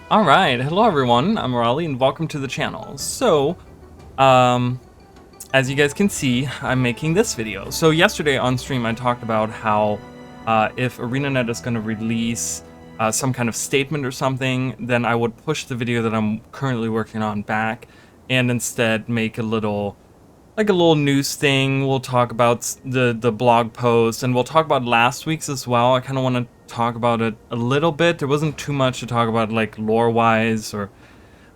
Alright, hello everyone, I'm Raleigh and welcome to the channel. So, um, as you guys can see, I'm making this video. So yesterday on stream I talked about how if ArenaNet is going to release some kind of statement or something, then I would push the video that I'm currently working on back and instead make a little news thing. We'll talk about the blog post, and we'll talk about last week's as well. I kind of want to talk about it a little bit. There wasn't too much to talk about, like lore-wise, or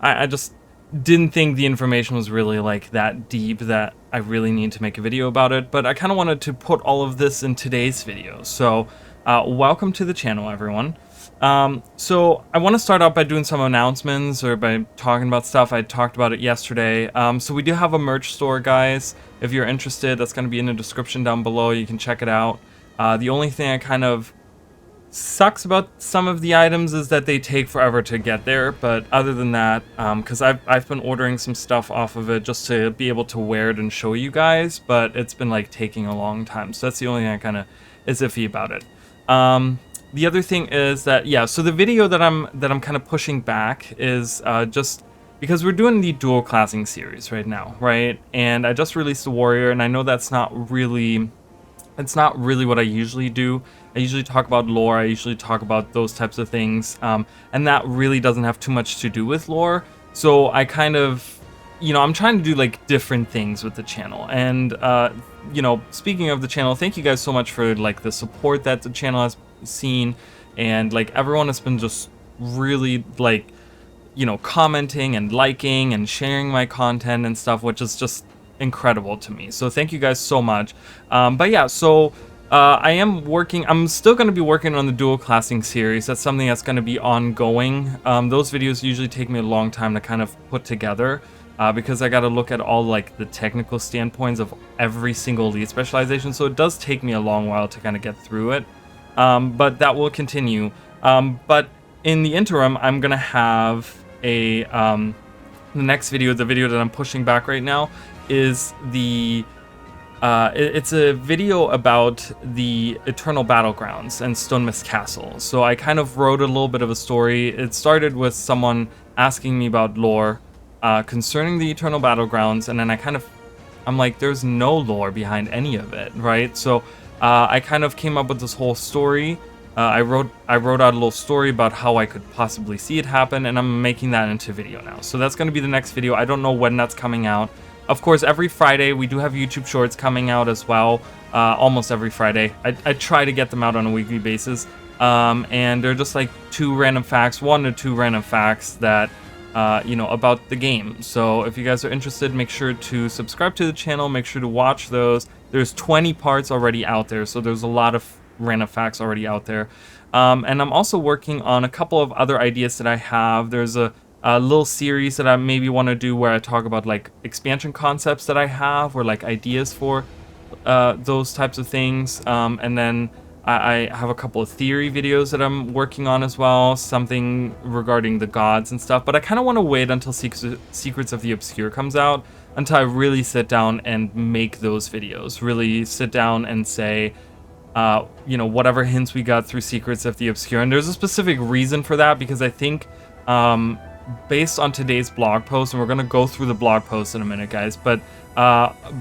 I just didn't think the information was really like that deep that I really need to make a video about it. But I kind of wanted to put all of this in today's video. So welcome to the channel, everyone. So I want to start out by doing some announcements or by talking about stuff. I talked about it yesterday. So we do have a merch store, guys. If you're interested, that's going to be in the description down below. You can check it out. The only thing I kind of sucks about some of the items is that they take forever to get there. But other than that, because I've been ordering some stuff off of it just to be able to wear it and show you guys, but it's been like taking a long time. So that's the only thing I kind of is iffy about it. The other thing is that, yeah, so the video that I'm kind of pushing back is just because we're doing the dual classing series right now, right? And I just released the warrior, and I know it's not really what I usually do. I usually talk about lore, I usually talk about those types of things, and that really doesn't have too much to do with lore. So I kind of, I'm trying to do like different things with the channel. And speaking of the channel, thank you guys so much for like the support that the channel has seen, and like everyone has been just really like commenting and liking and sharing my content and stuff, which is just incredible to me. So thank you guys so much. But yeah, so I'm still going to be working on the dual classing series. That's something that's going to be ongoing. Those videos usually take me a long time to kind of put together, because I got to look at all like the technical standpoints of every single elite specialization. So it does take me a long while to kind of get through it. But that will continue. But in the interim, I'm gonna have the next video, the video that I'm pushing back right now, is it's a video about the Eternal Battlegrounds and Stonemist Castle. So I kind of wrote a little bit of a story. It started with someone asking me about lore concerning the Eternal Battlegrounds, and then I'm like, there's no lore behind any of it, right? So I kind of came up with this whole story. I wrote out a little story about how I could possibly see it happen, and I'm making that into video now. So that's going to be the next video. I don't know when that's coming out. Of course, every Friday we do have YouTube Shorts coming out as well. Almost every Friday. I try to get them out on a weekly basis. And they're just like 1 to 2 random facts that about the game. So if you guys are interested, make sure to subscribe to the channel, make sure to watch those. There's 20 parts already out there, so there's a lot of random facts already out there. And I'm also working on a couple of other ideas that I have. There's a little series that I maybe want to do where I talk about like expansion concepts that I have, or like ideas for those types of things. And then I have a couple of theory videos that I'm working on as well, something regarding the gods and stuff, but I kind of want to wait until Secrets of the Obscure comes out, until I really sit down and make those videos, really sit down and say, whatever hints we got through Secrets of the Obscure. And there's a specific reason for that, because I think, based on today's blog post, and we're going to go through the blog post in a minute, guys, but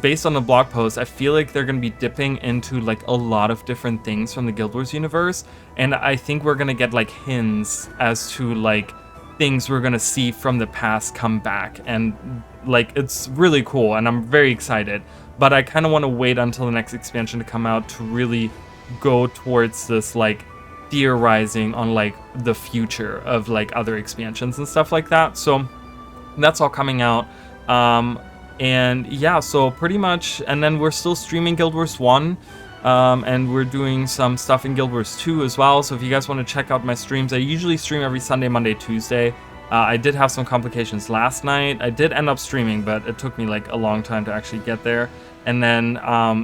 based on the blog post, I feel like they're going to be dipping into like a lot of different things from the Guild Wars universe, and I think we're going to get like hints as to like things we're going to see from the past come back, and like it's really cool, and I'm very excited. But I kind of want to wait until the next expansion to come out to really go towards this like theorizing on like the future of like other expansions and stuff like that. So that's all coming out. And yeah, so pretty much, and then we're still streaming Guild Wars 1, and we're doing some stuff in Guild Wars 2 as well. So if you guys want to check out my streams, I usually stream every Sunday, Monday, Tuesday. I did have some complications last night. I did end up streaming, but it took me like a long time to actually get there. And then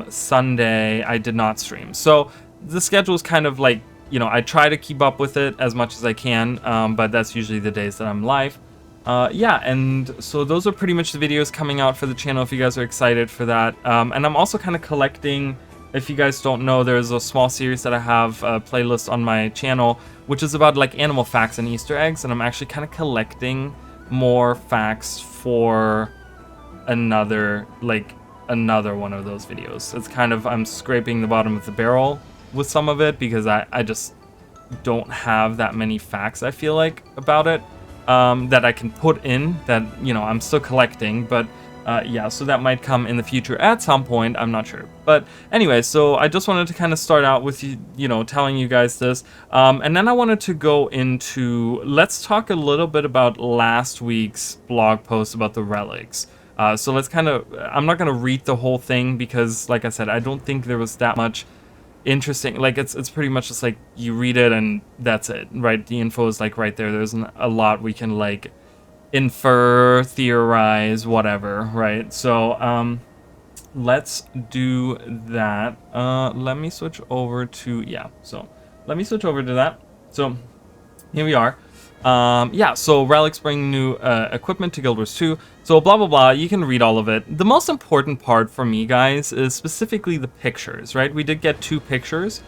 Sunday, I did not stream. So the schedule is kind of like, I try to keep up with it as much as I can, but that's usually the days that I'm live. Yeah, and so those are pretty much the videos coming out for the channel if you guys are excited for that. And I'm also kind of collecting if you guys don't know, there's a small series that I have a playlist on my channel, which is about like animal facts and Easter eggs, and I'm actually kind of collecting more facts for another one of those videos. It's kind of, I'm scraping the bottom of the barrel with some of it because I just don't have that many facts, I feel like, about it, that I can put in, that, you know, I'm still collecting. But yeah, so that might come in the future at some point, I'm not sure. But anyway, so I just wanted to kind of start out with you know, telling you guys this, and then I wanted to go into, let's talk a little bit about last week's blog post about the relics. So let's kind of, I'm not going to read the whole thing because, like I said, I don't think there was that much interesting. Like, it's pretty much just like you read it and that's it, right? The info is like right there. There isn't a lot we can like infer, theorize, whatever, right? So let's do that. Let me switch over to, yeah, so let me switch over to that. So here we are. Yeah, so Relics bring new equipment to Guild Wars 2. So blah blah blah, you can read all of it. The most important part for me, guys, is specifically the pictures, right? We did get 2 pictures.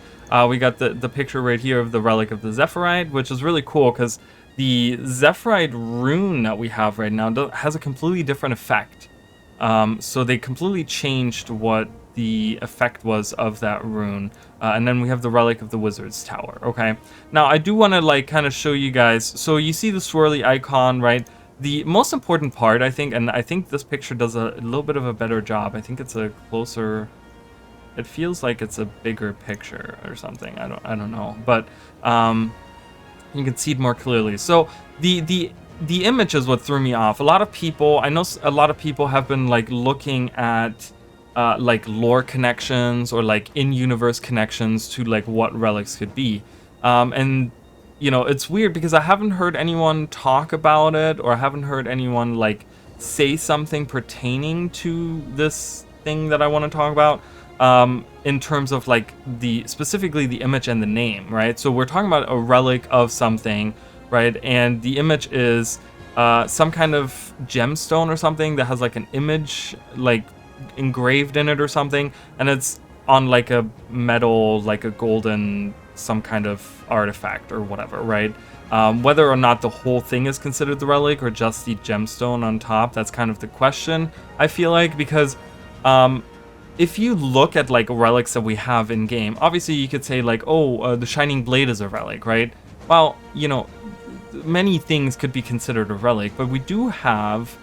We got the picture right here of the Relic of the Zephyrite, which is really cool because the Zephyrite rune that we have right now has a completely different effect. So they completely changed what the effect was of that rune. And then we have the Relic of the Wizard's Tower, okay? Now, I do want to, like, kind of show you guys. So you see the swirly icon, right? The most important part, I think, and I think this picture does a little bit of a better job. I think it's a closer... It feels like it's a bigger picture or something. I don't know. But you can see it more clearly. So the image is what threw me off. A lot of people, I know a lot of people have been, like, looking at like lore connections or like in-universe connections to like what relics could be, and you know, it's weird because I haven't heard anyone talk about it, or I haven't heard anyone like say something pertaining to this thing that I want to talk about, in terms of like specifically the image and the name, right? So we're talking about a relic of something, right? And the image is some kind of gemstone or something that has like an image like engraved in it or something, and it's on like a metal, like a golden some kind of artifact or whatever, right? Whether or not the whole thing is considered the relic or just the gemstone on top, that's kind of the question, I feel like, because if you look at like relics that we have in game, obviously you could say like, oh, the Shining Blade is a relic, right? Well, you know, many things could be considered a relic, but we do have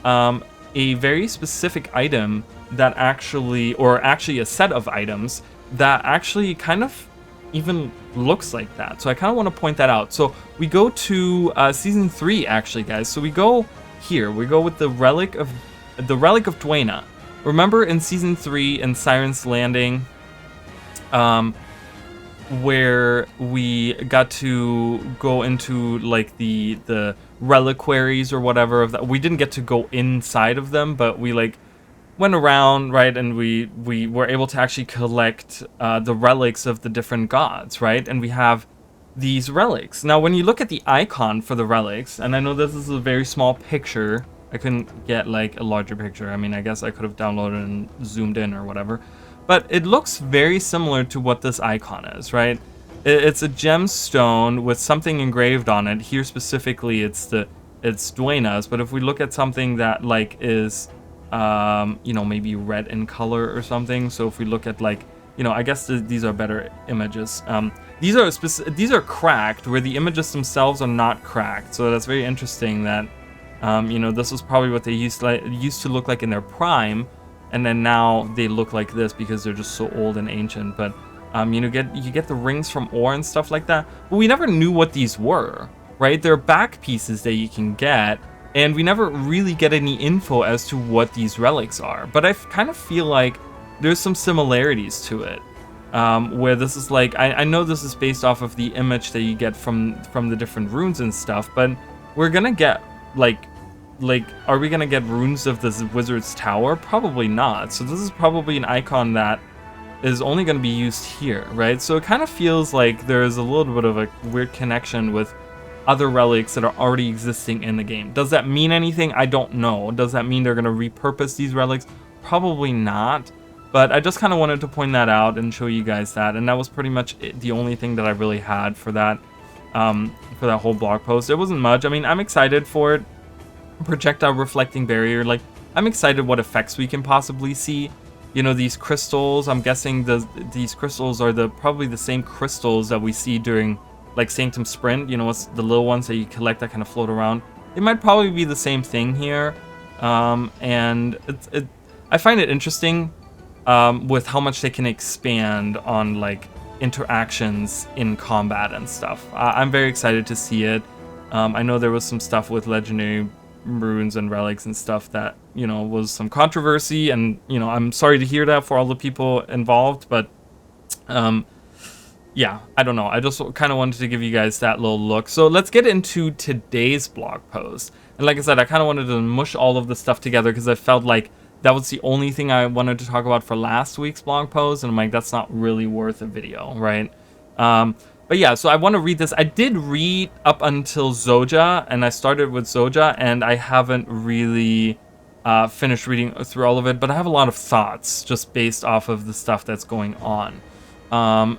a very specific item that actually, or actually a set of items that actually kind of even looks like that. So I kind of want to point that out. So we go to season 3, actually, guys. So we go here. We go with the relic of Dwayna. Remember in season 3 in Siren's Landing, where we got to go into like the reliquaries or whatever of that. We didn't get to go inside of them, but we like went around, right? And we were able to actually collect the relics of the different gods, right? And we have these relics. Now, when you look at the icon for the relics, and I know this is a very small picture, I couldn't get like a larger picture. I mean, I guess I could have downloaded and zoomed in or whatever, but it looks very similar to what this icon is, right? It's a gemstone with something engraved on it. Here specifically, it's Dwayna's. But if we look at something that like is, you know, maybe red in color or something. So if we look at like, you know, I guess these are better images. These are cracked, where the images themselves are not cracked. So that's very interesting that, you know, this was probably what they used to look like in their prime, and then now they look like this because they're just so old and ancient. But you know, you get the rings from ore and stuff like that, but we never knew what these were, right? They're back pieces that you can get, and we never really get any info as to what these relics are. But I kind of feel like there's some similarities to it, where this is like, I know this is based off of the image that you get from the different runes and stuff, but we're gonna get like, are we gonna get runes of this Wizard's Tower? Probably not. So this is probably an icon that is only going to be used here, right? So it kind of feels like there's a little bit of a weird connection with other relics that are already existing in the game. Does that mean anything? I don't know. Does that mean they're going to repurpose these relics? Probably not. But I just kind of wanted to point that out and show you guys that, and that was pretty much the only thing that I really had for that whole blog post. It wasn't much. I mean, I'm excited for it. Projectile reflecting barrier, like, I'm excited what effects we can possibly see. You know, these crystals, I'm guessing these crystals are probably the same crystals that we see during like Sanctum Sprint. You know, what's the little ones that you collect that kind of float around. It might probably be the same thing here, and I find it interesting with how much they can expand on like interactions in combat and stuff. I'm very excited to see it. I know there was some stuff with legendary runes and relics and stuff that, you know, was some controversy, and, you know, I'm sorry to hear that for all the people involved, but yeah, I don't know. I just kind of wanted to give you guys that little look. So let's get into today's blog post. And like I said, I kind of wanted to mush all of the stuff together because I felt like that was the only thing I wanted to talk about for last week's blog post, and I'm like, that's not really worth a video, right? But yeah, so I want to read this. I did read up until Zoja, and I started with Zoja, and I haven't really finished reading through all of it, but I have a lot of thoughts just based off of the stuff that's going on.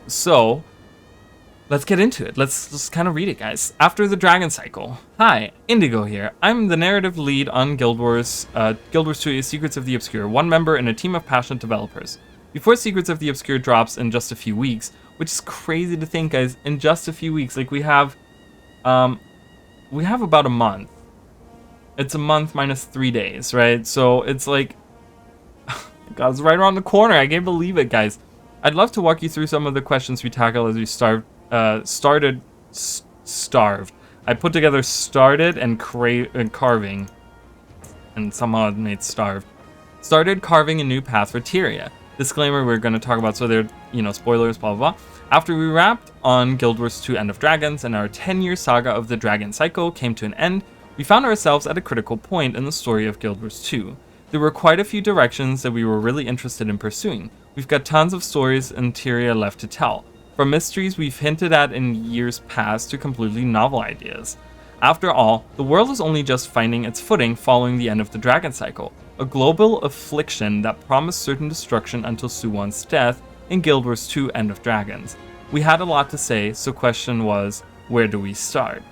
So let's get into it. Let's just kind of read it, guys. After the Dragon Cycle. Hi, Indigo here. I'm the narrative lead on Guild Wars 2 Secrets of the Obscure, one member in a team of passionate developers. Before Secrets of the Obscure drops in just a few weeks, which is crazy to think, guys, in just a few weeks, like we have about a month. It's a month minus 3 days, right? So it's like, God, it's right around the corner. I can't believe it, guys. I'd love to walk you through some of the questions we tackle as we starved. I put together started and carving, and somehow it made starved. Started carving a new path for Tyria. Disclaimer, we're going to talk about, so they're, you know, spoilers, blah, blah, blah. After we wrapped on Guild Wars 2 End of Dragons and our 10-year saga of the Dragon Cycle came to an end, we found ourselves at a critical point in the story of Guild Wars 2. There were quite a few directions that we were really interested in pursuing. We've got tons of stories in Tyria left to tell, from mysteries we've hinted at in years past to completely novel ideas. After all, the world is only just finding its footing following the end of the Dragon Cycle, a global affliction that promised certain destruction until Suwon's death in Guild Wars 2 End of Dragons. We had a lot to say, so question was, where do we start?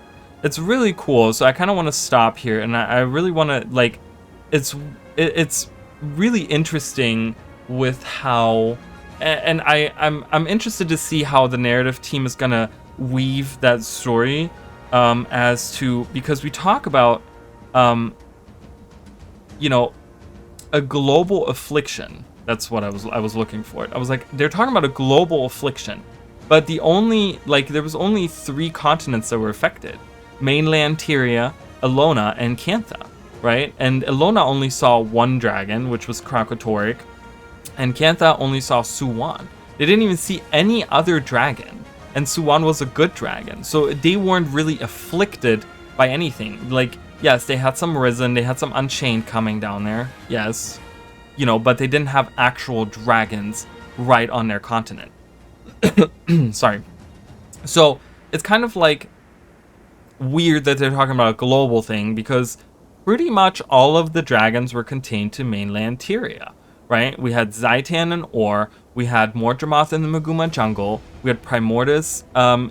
It's really cool, so I kind of want to stop here, and I really want to, like, it's really interesting with how, and I'm interested to see how the narrative team is gonna weave that story, as to, because we talk about, you know, a global affliction. That's what I was looking for. I was like, they're talking about a global affliction, but there was only 3 continents that were affected: mainland Tyria, Elona, and Cantha, right? And Elona only saw 1 dragon, which was Kralkatorrik, and Cantha only saw Suwon. They didn't even see any other dragon, and Suwon was a good dragon, so they weren't really afflicted by anything. Like, yes, they had some Risen, they had some Unchained coming down there, yes, you know, but they didn't have actual dragons right on their continent. Sorry. So it's kind of like weird that they're talking about a global thing, because pretty much all of the dragons were contained to mainland Tyria, right? We had Zaitan and Or, we had Mordramoth in the Maguma jungle, we had Primordus,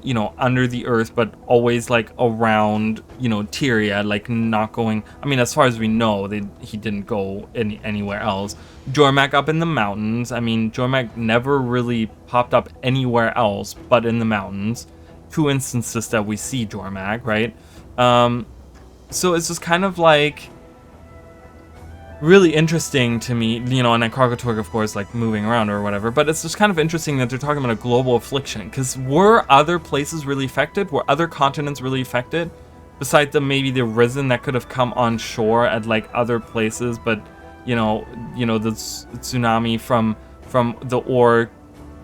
you know, under the earth, but always like around, you know, Tyria, like not going, I mean, as far as we know, he didn't go anywhere else. Jormak up in the mountains. I mean, Jormak never really popped up anywhere else but in the mountains. 2 instances that we see Jormak, right? So it's just kind of like really interesting to me, you know, and then Kralkatorrik, of course, like moving around or whatever, but it's just kind of interesting that they're talking about a global affliction, because were other places really affected? Were other continents really affected? Besides maybe the Risen that could have come on shore at like other places, but you know the tsunami from the Or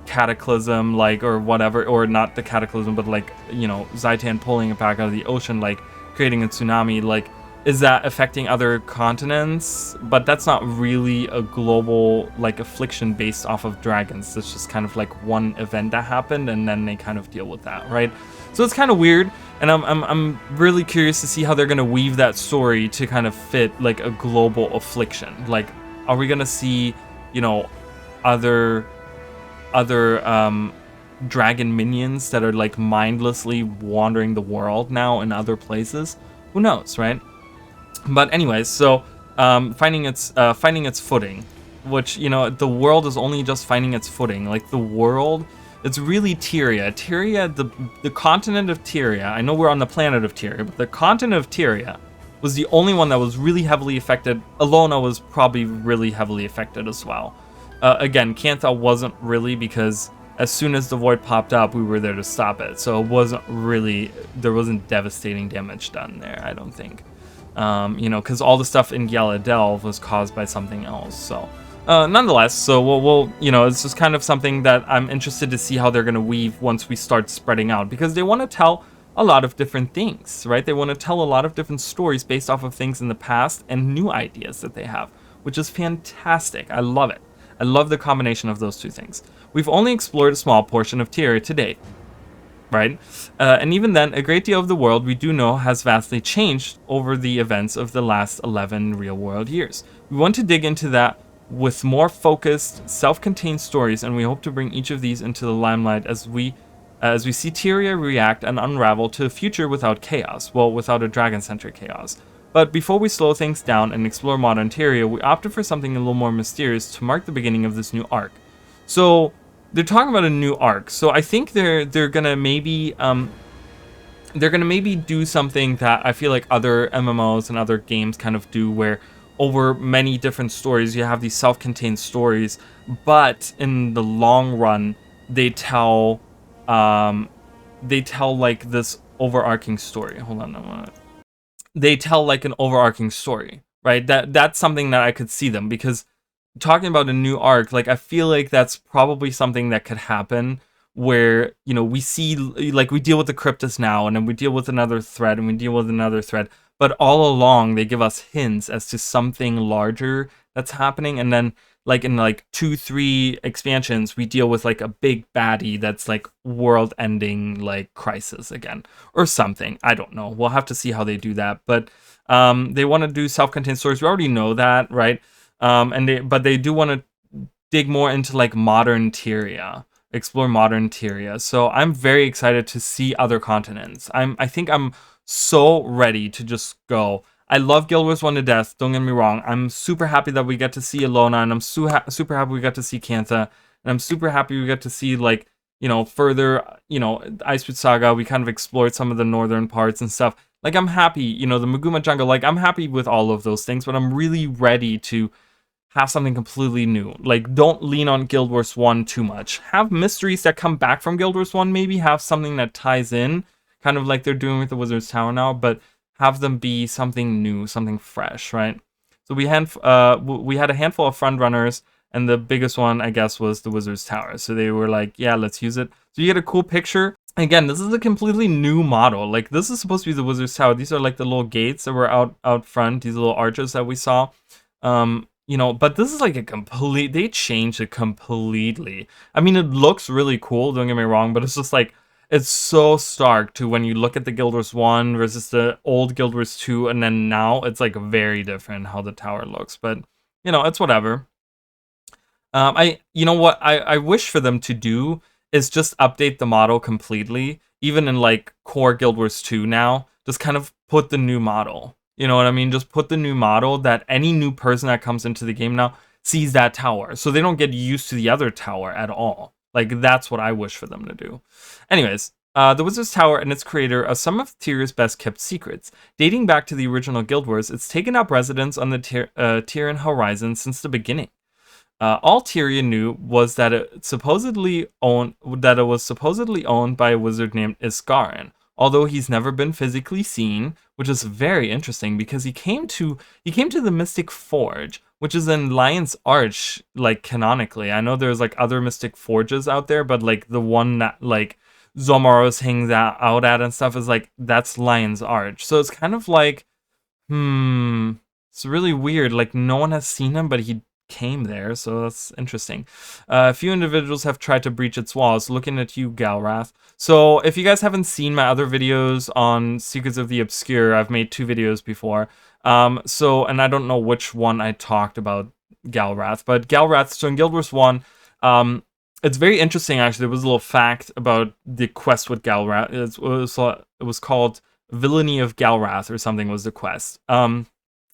cataclysm, like, or whatever, or not the cataclysm, but like, you know, Zaitan pulling it back out of the ocean, like creating a tsunami, like, is that affecting other continents? But that's not really a global like affliction based off of dragons. It's just kind of like one event that happened, and then they kind of deal with that, right? So it's kind of weird, and I'm really curious to see how they're gonna weave that story to kind of fit like a global affliction. Like, are we gonna see, you know, other dragon minions that are like mindlessly wandering the world now in other places. Who knows, right? But anyways, so finding its footing, which, you know, the world is only just finding its footing. Like the world, it's really Tyria. Tyria, the continent of Tyria. I know we're on the planet of Tyria, but the continent of Tyria was the only one that was really heavily affected. Ellona was probably really heavily affected as well. Again, Cantha wasn't really, because as soon as the void popped up, we were there to stop it. So it wasn't really, there wasn't devastating damage done there, I don't think. You know, because all the stuff in Yellow Delve was caused by something else. So, nonetheless, so we'll, you know, it's just kind of something that I'm interested to see how they're going to weave once we start spreading out, because they want to tell a lot of different things, right? They want to tell a lot of different stories based off of things in the past and new ideas that they have, which is fantastic. I love it. I love the combination of those two things. We've only explored a small portion of Tyria to date, right? And even then, a great deal of the world we do know has vastly changed over the events of the last 11 real-world years. We want to dig into that with more focused, self-contained stories, and we hope to bring each of these into the limelight as we see Tyria react and unravel to a future without chaos. Well, without a dragon-centric chaos. But before we slow things down and explore modern Tyria, we opted for something a little more mysterious to mark the beginning of this new arc. So they're talking about a new arc. So I think they're gonna maybe do something that I feel like other MMOs and other games kind of do, where over many different stories you have these self-contained stories, but in the long run they tell like this overarching story. Hold on a minute. They tell like an overarching story, right? That's something that I could see them, because talking about a new arc, like I feel like that's probably something that could happen, where, you know, we see, like, we deal with the Cryptus now, and then we deal with another thread, and we deal with another thread, but all along they give us hints as to something larger that's happening, and then like in like 2-3 expansions we deal with like a big baddie that's like world ending, like crisis again or something. I don't know, we'll have to see how they do that. But they want to do self-contained stories, we already know that, right? But they do want to dig more into like modern Tyria, explore modern Tyria. So I'm very excited to see other continents. I think I'm so ready to just go. I love Guild Wars 1 to death, don't get me wrong. I'm super happy that we get to see Ellona, and I'm super happy we got to see Cantha, and I'm super happy we got to see, like, you know, further, you know, Iceboot Saga. We kind of explored some of the northern parts and stuff. Like, I'm happy, you know, the Maguma Jungle, like, I'm happy with all of those things, but I'm really ready to have something completely new. Like, don't lean on Guild Wars 1 too much. Have mysteries that come back from Guild Wars 1, maybe have something that ties in, kind of like they're doing with the Wizard's Tower now, but have them be something new, something fresh, right? So we had a handful of front runners, and the biggest one, I guess, was the Wizard's Tower. So they were like, yeah, let's use it. So you get a cool picture. Again, this is a completely new model. Like, this is supposed to be the Wizard's Tower. These are like the little gates that were out front, these little arches that we saw. You know, but this is like a complete, they changed it completely. I mean, it looks really cool, don't get me wrong, but it's just like, it's so stark to when you look at the Guild Wars 1 versus the old Guild Wars 2, and then now it's like very different how the tower looks. But, you know, it's whatever. You know what I wish for them to do is just update the model completely, even in like core Guild Wars 2 now. Just kind of put the new model. You know what I mean? Just put the new model that any new person that comes into the game now sees that tower, so they don't get used to the other tower at all. Like, that's what I wish for them to do. Anyways, the Wizard's Tower and its creator are some of Tyria's best kept secrets. Dating back to the original Guild Wars, it's taken up residence on the Tyrian horizon since the beginning. All Tyria knew was that it was supposedly owned by a wizard named Iskarin, although he's never been physically seen, which is very interesting because he came to the Mystic Forge, which is in Lion's Arch, like, canonically. I know there's like other Mystic Forges out there, but like the one that like Zomaros hangs out at and stuff is like, that's Lion's Arch. So it's kind of like, it's really weird. Like, no one has seen him, but he came there, so that's interesting. A few individuals have tried to breach its walls. Looking at you, Galrath. So if you guys haven't seen my other videos on Secrets of the Obscure, I've made 2 videos before. And I don't know which one I talked about Galrath, but Galrath, so in Guild Wars 1, It's very interesting, actually. There was a little fact about the quest with Galrath. It was called Villainy of Galrath or something was the quest.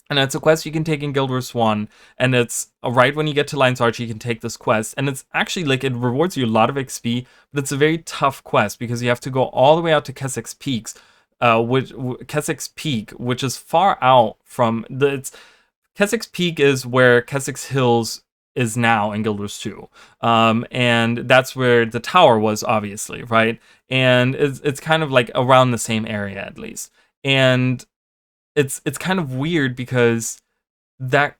And it's a quest you can take in Guild Wars 1, and it's right when you get to Lion's Arch, you can take this quest, and it's actually, like, it rewards you a lot of XP, but it's a very tough quest, because you have to go all the way out to Keswick's Peaks, Keswick's Peak, which is far out from, Keswick's Peak is where Keswick's Hills is now in Guild Wars 2, and that's where the tower was, obviously, right? And it's kind of, like, around the same area, at least, and it's kind of weird because that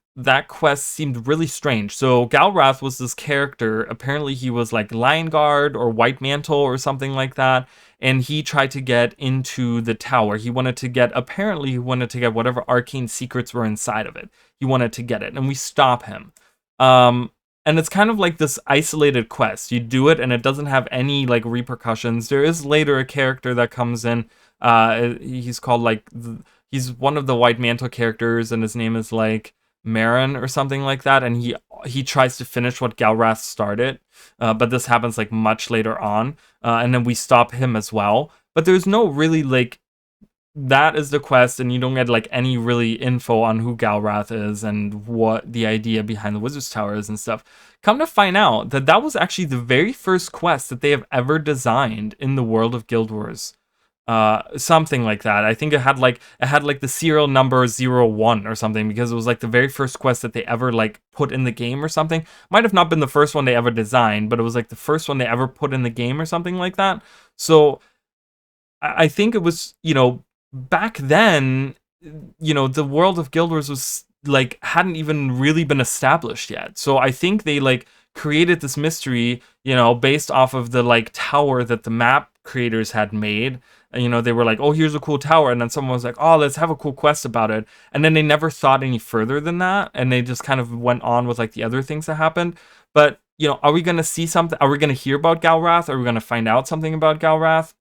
quest seemed really strange. So Galrath was this character. Apparently he was like Lion Guard or White Mantle or something like that. And he tried to get into the tower. He wanted to get whatever arcane secrets were inside of it. He wanted to get it. And we stop him. And it's kind of like this isolated quest. You do it and it doesn't have any like repercussions. There is later a character that comes in. He's called like... He's one of the White Mantle characters, and his name is like Marin or something like that. And he tries to finish what Galrath started, but this happens like much later on, and then we stop him as well. But there's no really like that is the quest, and you don't get like any really info on who Galrath is and what the idea behind the Wizard's Tower is and stuff. Come to find out that was actually the very first quest that they have ever designed in the world of Guild Wars. Something like that. I think it had like the serial number 01 or something, because it was like the very first quest that they ever like put in the game or something. Might have not been the first one they ever designed, but it was like the first one they ever put in the game or something like that. So I think it was, back then, the world of Guild Wars was like hadn't even really been established yet. So I think they like created this mystery, based off of the like tower that the map creators had made. They were like, oh, here's a cool tower, and then someone was like, oh, let's have a cool quest about it, and then they never thought any further than that, and they just kind of went on with like the other things that happened. But are we gonna see something? Are we gonna hear about Galrath? Are we gonna find out something about Galrath?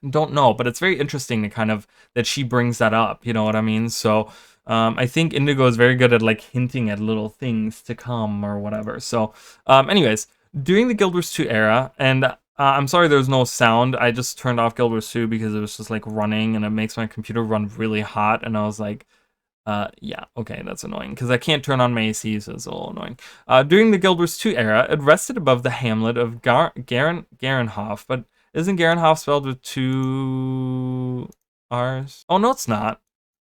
Don't know, but it's very interesting to kind of that she brings that up, you know what I mean? So I think Indigo is very good at like hinting at little things to come or whatever. So anyways, during the Guild Wars 2 era, and I'm sorry there's no sound. I just turned off Guild Wars 2 because it was just like running and it makes my computer run really hot. And I was like, yeah, okay, that's annoying because I can't turn on my AC, so it's a little annoying. During the Guild Wars 2 era, it rested above the hamlet of Garenhof, but isn't Garenhof spelled with 2 R's? Oh, no, it's not.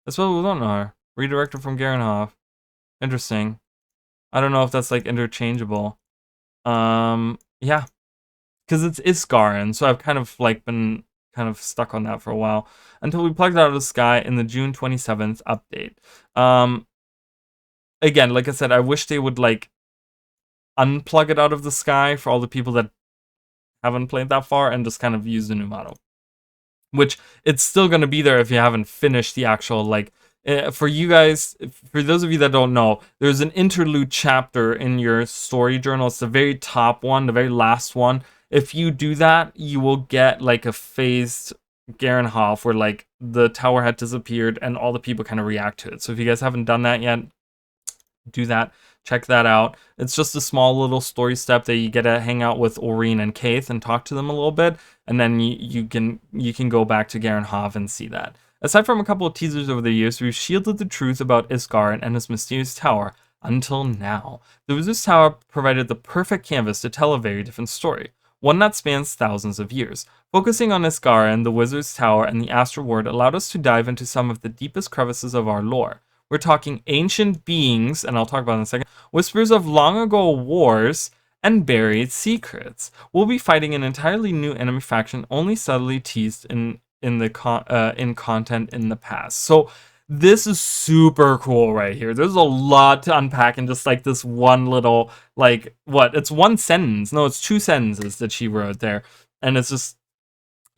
It's spelled with 1 R. Redirected from Garenhof. Interesting. I don't know if that's like interchangeable. Yeah. Because it's Isgaren, so I've kind of like been kind of stuck on that for a while until we plugged it out of the sky in the June 27th update. Again, like I said, I wish they would like unplug it out of the sky for all the people that haven't played that far and just kind of use the new model. Which it's still going to be there if you haven't finished the actual like. For you guys, for those of you that don't know, there's an interlude chapter in your story journal. It's the very top one, the very last one. If you do that, you will get like a phased Garenhof where like the tower had disappeared and all the people kind of react to it. So if you guys haven't done that yet, do that. Check that out. It's just a small little story step that you get to hang out with Aurene and Kaith and talk to them a little bit, and then you can go back to Garenhof and see that. Aside from a couple of teasers over the years, we've shielded the truth about Isgaren and his mysterious tower until now. The Wizard's Tower provided the perfect canvas to tell a very different story, one that spans thousands of years. Focusing on Isgaren, the Wizard's Tower, and the Astral Ward allowed us to dive into some of the deepest crevices of our lore. We're talking ancient beings, and I'll talk about it in a second, whispers of long ago wars, and buried secrets. We'll be fighting an entirely new enemy faction only subtly teased in content in the past. So this is super cool right here. There's a lot to unpack in just like this one little, like, it's one sentence. No, it's 2 sentences that she wrote there. And it's just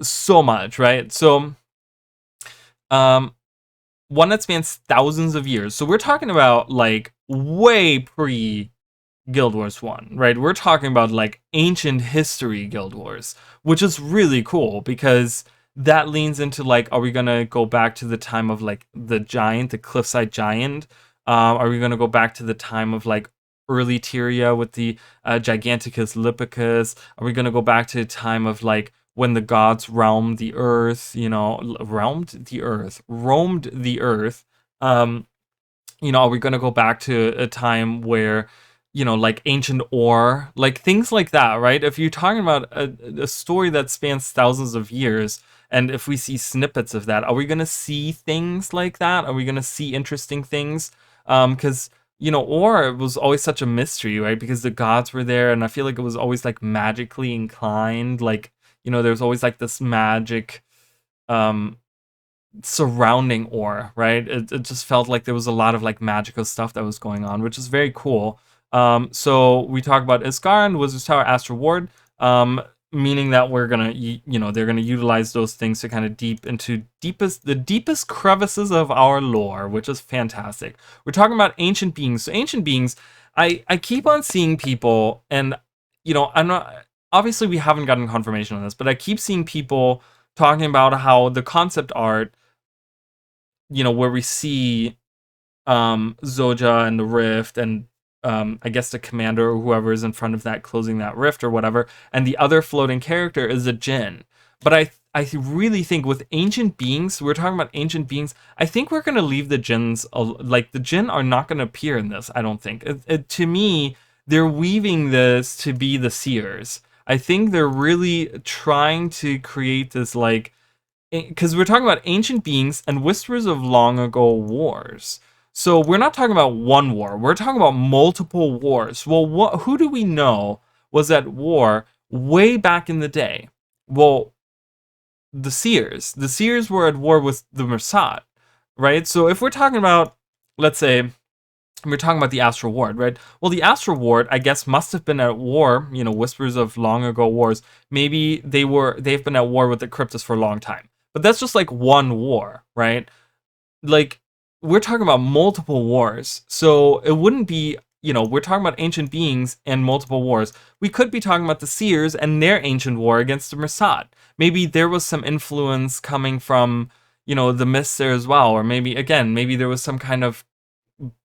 so much, right? So, one that spans thousands of years. So we're talking about like way pre Guild Wars 1, right? We're talking about like ancient history Guild Wars, which is really cool because that leans into like, are we gonna go back to the time of like the giant, the cliffside giant? Are we gonna go back to the time of like early Tyria with the Giganticus Lipicus? Are we gonna go back to a time of like when the gods roamed the earth? Roamed the earth. Are we gonna go back to a time where, like ancient ore, like things like that, right? If you're talking about a story that spans thousands of years, and if we see snippets of that, are we gonna see things like that? Are we gonna see interesting things? Because ore was always such a mystery, right? Because the gods were there, and I feel like it was always like magically inclined, like there's always like this magic. Um, Surrounding ore, right? It just felt like there was a lot of like magical stuff that was going on, which is very cool. So we talk about Isgaran, Wizard's Tower, Astral Ward, meaning that we're gonna, they're gonna utilize those things to kind of the deepest crevices of our lore, which is fantastic. We're talking about ancient beings. So ancient beings, I keep on seeing people, and I'm not obviously we haven't gotten confirmation on this, but I keep seeing people talking about how the concept art, where we see Zoja and the rift, and I guess the commander or whoever is in front of that closing that rift or whatever, and the other floating character is a Jinn. But I really think with ancient beings, we're talking about ancient beings, I think we're going to leave the Jinns, like the Jinn are not going to appear in this, I don't think. To me, they're weaving this to be the seers. I think they're really trying to create this like, because we're talking about ancient beings and whispers of long ago wars. So we're not talking about one war. We're talking about multiple wars. Well, who do we know was at war way back in the day? Well, the Seers. The Seers were at war with the Mersat, right? So if we're talking about, let's say, we're talking about the Astral Ward, right? Well, the Astral Ward, I guess, must have been at war. Whispers of long ago wars. Maybe they've been at war with the Cryptus for a long time. But that's just like one war, right? Like, we're talking about multiple wars. So it wouldn't be, we're talking about ancient beings and multiple wars. We could be talking about the Seers and their ancient war against the Mersat. Maybe there was some influence coming from, the Mists there as well. Or maybe there was some kind of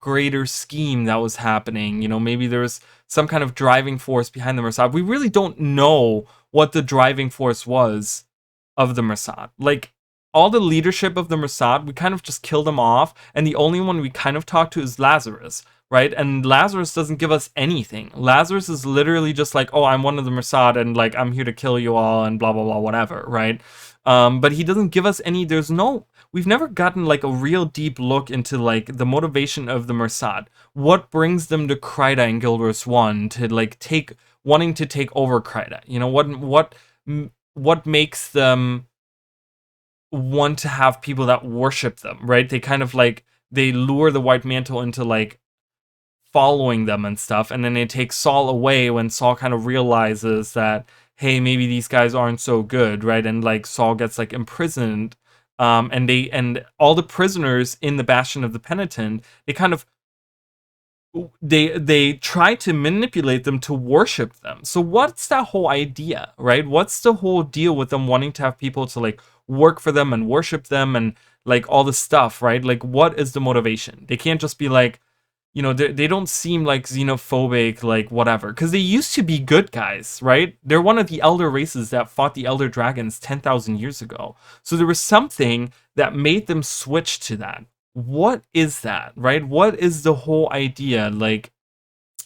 greater scheme that was happening. Maybe there was some kind of driving force behind the Mersat. We really don't know what the driving force was of the Mersat. Like, all the leadership of the Mersat, we kind of just killed them off, and the only one we kind of talk to is Lazarus, right? And Lazarus doesn't give us anything. Lazarus is literally just like, oh, I'm one of the Mersat, and like, I'm here to kill you all, and blah, blah, blah, whatever, right? But he doesn't give us any, we've never gotten like a real deep look into like the motivation of the Mersat. What brings them to Kryta and Guild Wars 1 to like wanting to take over Kryta? What makes them want to have people that worship them, right? They kind of like, they lure the White Mantle into like following them and stuff, and then they take Saul away when Saul kind of realizes that, hey, maybe these guys aren't so good, right? And like Saul gets like imprisoned, and all the prisoners in the Bastion of the Penitent, they kind of they try to manipulate them to worship them. So what's that whole idea, right? What's the whole deal with them wanting to have people to like work for them and worship them and like all this stuff, right? Like, what is the motivation? They can't just be like, they don't seem like xenophobic, like whatever, because they used to be good guys, right? They're one of the elder races that fought the Elder Dragons 10,000 years ago. So there was something that made them switch to that. What is that, right? What is the whole idea? Like,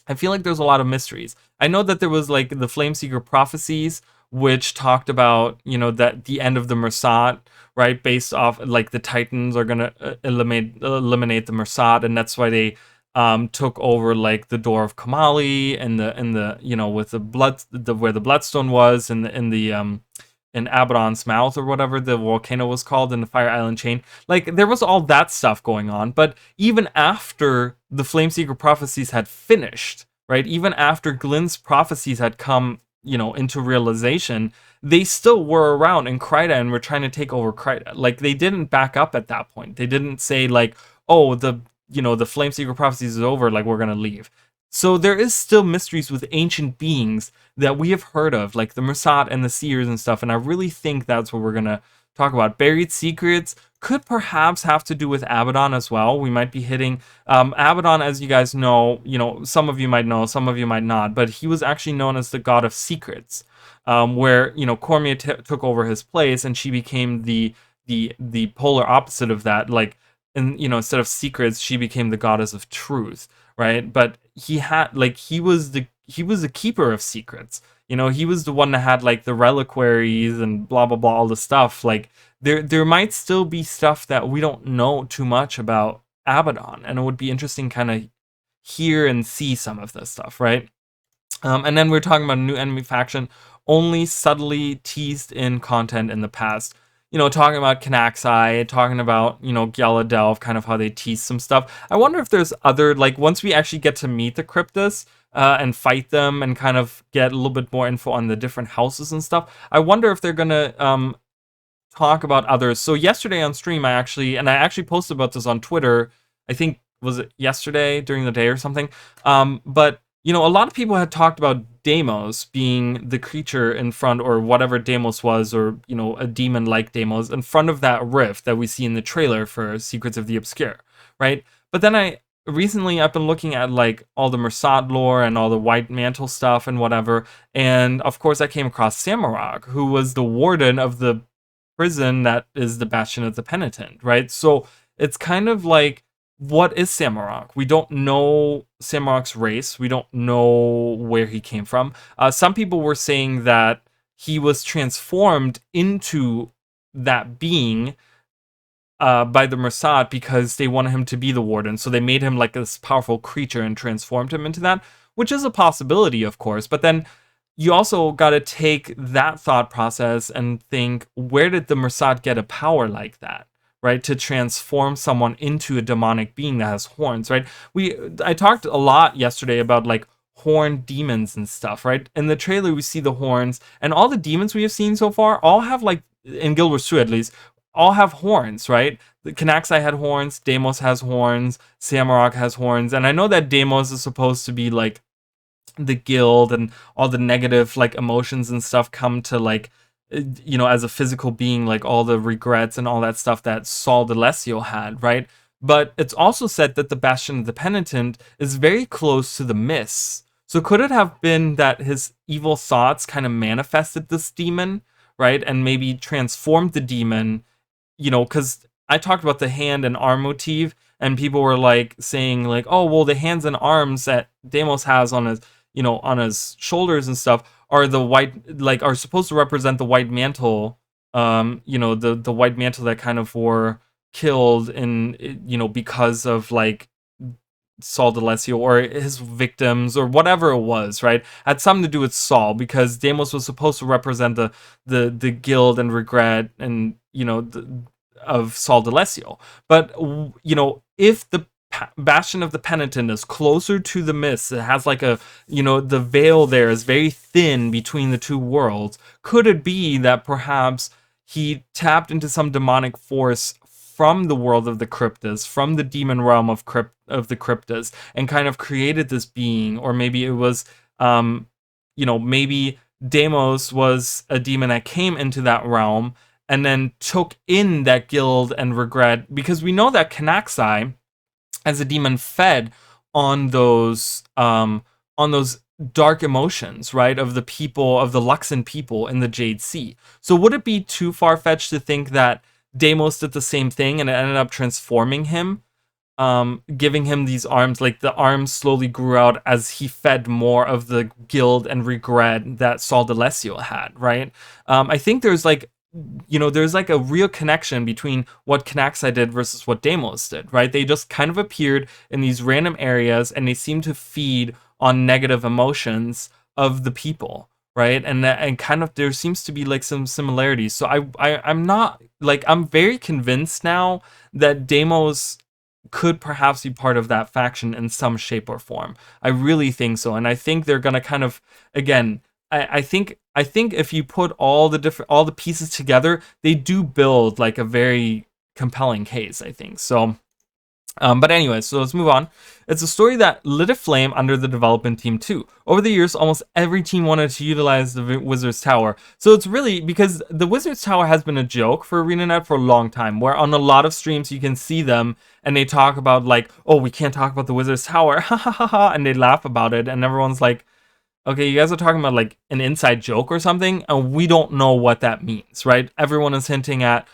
I feel like there's a lot of mysteries. I know that there was like the Flameseeker prophecies, which talked about, that the end of the Mersat, right? Based off like the Titans are gonna eliminate the Mersat, and that's why they took over like the Door of Kamali and the with the blood, where the Bloodstone was, and in Abaddon's Mouth or whatever the volcano was called in the Fire Island chain. Like, there was all that stuff going on. But even after the Flameseeker prophecies had finished, right? Even after Glyn's prophecies had come, into realization, they still were around in Kryta and were trying to take over Kryta. Like, they didn't back up at that point. They didn't say like, oh, the Flameseeker prophecies is over, like, we're gonna leave. So there is still mysteries with ancient beings that we have heard of, like the Mersat and the Seers and stuff, and I really think that's what we're gonna talk about. Buried Secrets could perhaps have to do with Abaddon as well. We might be hitting Abaddon, as you guys know, some of you might know, some of you might not, but he was actually known as the god of secrets, where, Cormia took over his place, and she became the polar opposite of that. Like, and instead of secrets, she became the goddess of truth, right? But he was the keeper of secrets. He was the one that had like the reliquaries and blah blah blah, all the stuff. Like, there might still be stuff that we don't know too much about Abaddon, and it would be interesting kind of hear and see some of this stuff, right? And then we're talking about a new enemy faction, only subtly teased in content in the past. Talking about Canaxi, talking about, Gyaladelph, kind of how they tease some stuff. I wonder if there's other, like, once we actually get to meet the Cryptus, and fight them and kind of get a little bit more info on the different houses and stuff, I wonder if they're gonna talk about others. So yesterday on stream, I actually posted about this on Twitter. I think, was it yesterday during the day or something? But a lot of people had talked about Deimos being the creature in front, or whatever Deimos was, or a demon like Deimos in front of that rift that we see in the trailer for Secrets of the Obscure, right? But then recently I've been looking at like all the Mersat lore and all the White Mantle stuff and whatever, and of course I came across Samurag, who was the warden of the prison that is the Bastion of the Penitent, right? So it's kind of like, what is Samurag? We don't know Samurag's race. We don't know where he came from. Some people were saying that he was transformed into that being by the Mersat because they wanted him to be the warden. So they made him like this powerful creature and transformed him into that, which is a possibility, of course. But then you also got to take that thought process and think, where did the Mersat get a power like that? Right, to transform someone into a demonic being that has horns, right? I talked a lot yesterday about like horned demons and stuff, right? In the trailer, we see the horns, and all the demons we have seen so far all have, like, in Guild Wars 2 at least, all have horns, right? The Canaxi had horns, Deimos has horns, Samurag has horns, and I know that Deimos is supposed to be like the guild, and all the negative like emotions and stuff come to like, as a physical being, like all the regrets and all that stuff that Sol D'Alessio had, right? But it's also said that the Bastion of the Penitent is very close to the Mists. So could it have been that his evil thoughts kind of manifested this demon, right? And maybe transformed the demon, because I talked about the hand and arm motif, and people were like saying like, oh, well, the hands and arms that Deimos has on his, on his shoulders and stuff are the white, like, are supposed to represent the White Mantle, the White Mantle that kind of were killed in, because of like Sol D'Alessio or his victims or whatever it was, right? Had something to do with Sol, because Deimos was supposed to represent the guild and regret and, of Sol D'Alessio. But, if the Bastion of the Penitent is closer to the Mist, it has like a, the veil there is very thin between the two worlds. Could it be that perhaps he tapped into some demonic force from the world of the Cryptus, from the demon realm of the Cryptus, and kind of created this being? Or maybe it was, maybe Deimos was a demon that came into that realm and then took in that guild and regret, because we know that Canaxi as a demon fed on those dark emotions, right, of the people, of the Luxan people in the Jade Sea. So would it be too far-fetched to think that Deimos did the same thing and it ended up transforming him, giving him these arms? Like, the arms slowly grew out as he fed more of the guild and regret that Sol D'Alessio had, right? I think there's like, there's like a real connection between what Canaxi did versus what Deimos did, right? They just kind of appeared in these random areas, and they seem to feed on negative emotions of the people, right? And kind of there seems to be like some similarities. So I'm not like, I'm very convinced now that Deimos could perhaps be part of that faction in some shape or form. I really think so, and I think they're gonna kind of, again, I think if you put all the pieces together, they do build like a very compelling case, I think. So But anyways, so let's move on. It's a story that lit a flame under the development team too. Over the years, almost every team wanted to utilize the Wizard's Tower. So it's really because the Wizard's Tower has been a joke for ArenaNet for a long time, where on a lot of streams you can see them and they talk about like, oh, we can't talk about the Wizard's Tower, ha ha ha ha, and they laugh about it, and everyone's like, okay, you guys are talking about like an inside joke or something, and we don't know what that means, right? Everyone is hinting at,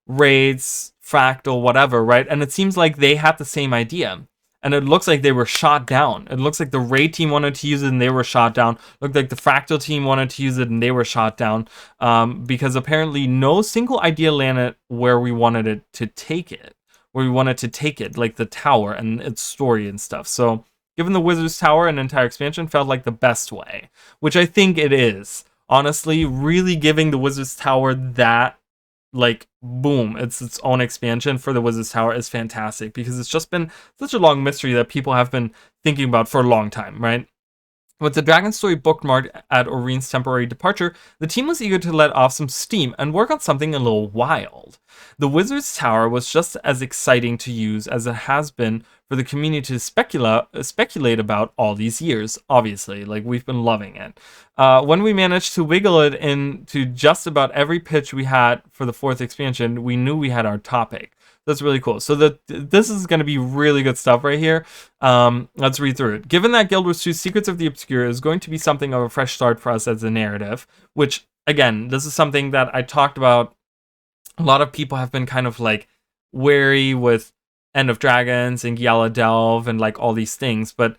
raids, fractal, whatever, right? And it seems like they had the same idea. And it looks like they were shot down. It looks like the raid team wanted to use it and they were shot down. Looked like the fractal team wanted to use it and they were shot down. Because apparently no single idea landed where we wanted it to take it. Where we wanted to take it, like the tower and its story and stuff. So given the Wizard's Tower and entire expansion felt like the best way, which I think it is. Honestly, really giving the Wizard's Tower that, like, boom, it's its own expansion for the Wizard's Tower is fantastic, because it's just been such a long mystery that people have been thinking about for a long time, right? With the Dragon story bookmarked at Oreen's temporary departure, the team was eager to let off some steam and work on something a little wild. The Wizard's Tower was just as exciting to use as it has been for the community to speculate about all these years, obviously. Like, we've been loving it. When we managed to wiggle it into just about every pitch we had for the 4th expansion, we knew we had our topic. That's really cool. So this is going to be really good stuff right here. Let's read through it. Given that Guild Wars 2 Secrets of the Obscure is going to be something of a fresh start for us as a narrative, which, again, this is something that I talked about. A lot of people have been kind of like wary with End of Dragons and Giala Delve and like all these things, but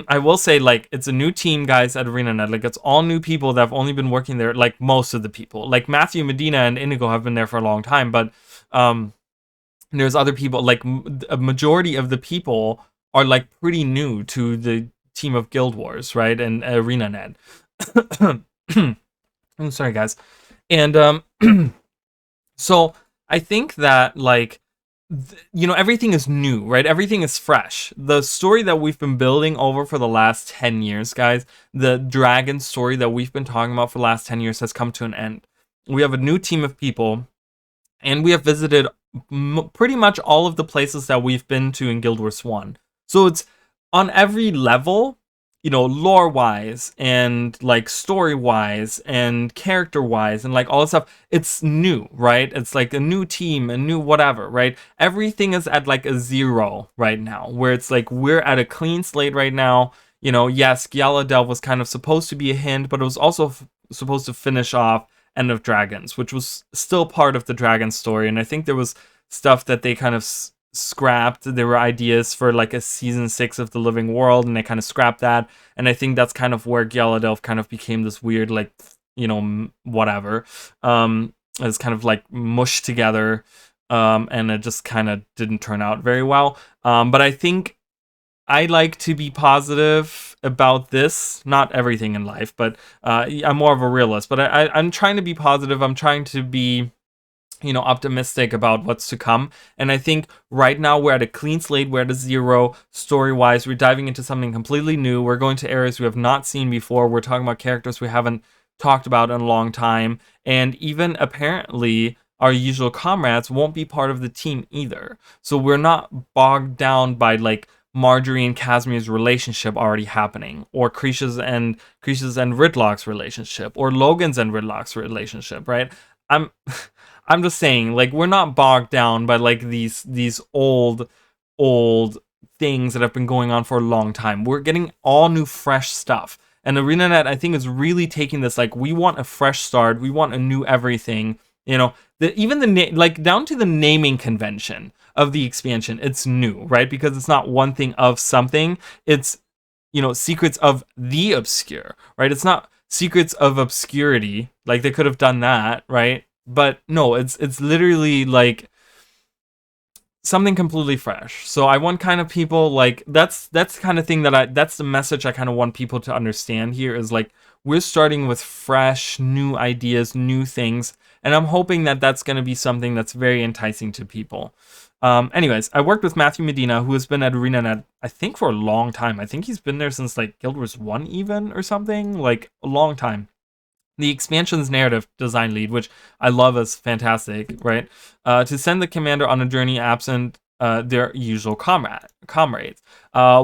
I will say, like, it's a new team, guys, at ArenaNet. Like, it's all new people that have only been working there, like, most of the people. Like, Matthew Medina and Inigo have been there for a long time, but there's other people, like, a majority of the people are, like, pretty new to the team of Guild Wars, right, and ArenaNet. I'm sorry, guys. And, so, I think that, like, everything is new, right? Everything is fresh. The story that we've been building over for the last 10 years, guys, the dragon story that we've been talking about for the last 10 years has come to an end. We have a new team of people, and we have visited pretty much all of the places that we've been to in Guild Wars 1. So it's on every level, lore-wise and like story-wise and character-wise and like all this stuff. It's new, right? It's like a new team, a new whatever, right? Everything is at like a 0 right now, where it's like we're at a clean slate right now. Yes, Giala Delve was kind of supposed to be a hint, but it was also supposed to finish off End of Dragons, which was still part of the Dragon story. And I think there was stuff that they kind of scrapped. There were ideas for like a season 6 of the Living World, and they kind of scrapped that. And I think that's kind of where Giala Delve kind of became this weird, like, whatever. It's kind of like mushed together, and it just kind of didn't turn out very well. But I think I like to be positive about this. Not everything in life, but I'm more of a realist. But I'm trying to be positive. I'm trying to be optimistic about what's to come. And I think right now we're at a clean slate. We're at a 0 story-wise. We're diving into something completely new. We're going to areas we have not seen before. We're talking about characters we haven't talked about in a long time. And even apparently our usual comrades won't be part of the team either. So we're not bogged down by like Marjorie and Casimir's relationship already happening, or Krisha's and Ridlock's relationship, or Logan's and Ridlock's relationship, right? I'm just saying, like, we're not bogged down by like these old things that have been going on for a long time. We're getting all new, fresh stuff. And ArenaNet, I think, is really taking this, like, we want a fresh start. We want a new everything. Even down to the naming convention of the expansion, it's new, right? Because it's not one thing of something. It's, Secrets of the Obscure, right? It's not Secrets of Obscurity. Like, they could have done that, right? But no, it's literally like something completely fresh. So I want kind of people, like, that's the kind of thing that's the message I kind of want people to understand here, is like, we're starting with fresh, new ideas, new things. And I'm hoping that that's going to be something that's very enticing to people. Anyways, I worked with Matthew Medina, who has been at ArenaNet, I think, for a long time. I think he's been there since like Guild Wars 1 even, or something, like a long time. The expansion's narrative design lead, which I love, is fantastic, right? To send the commander on a journey absent their usual comrades.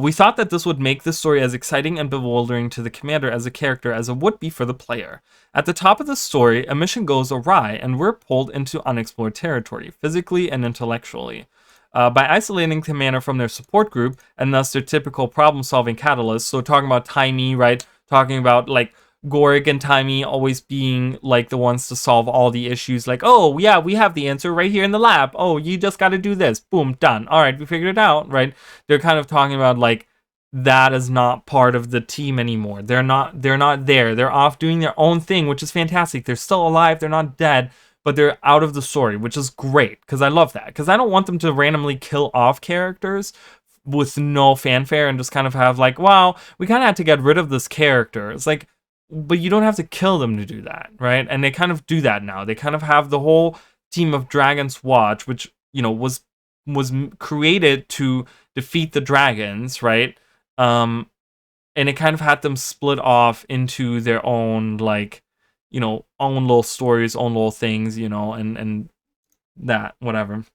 We thought that this would make the story as exciting and bewildering to the commander as a character as it would be for the player. At the top of the story, a mission goes awry, and we're pulled into unexplored territory, physically and intellectually. By isolating commander from their support group, and thus their typical problem-solving catalyst, so talking about Taimi, right? Talking about, like, Goric and Taimi always being like the ones to solve all the issues, like, oh yeah, we have the answer right here in the lab, oh, you just got to do this, boom, done, all right, we figured it out, right? They're kind of talking about, like, that is not part of the team anymore. They're not there. They're off doing their own thing, which is fantastic. They're still alive, they're not dead, but they're out of the story, which is great, because I love that, because I don't want them to randomly kill off characters with no fanfare and just kind of have, like, wow, we kind of had to get rid of this character. It's like, but you don't have to kill them to do that, right? And they kind of do that now. They kind of have the whole team of Dragon's Watch, which, you know, was created to defeat the dragons, right? And it kind of had them split off into their own, like, you know, own little stories, own little things, you know, and that, whatever.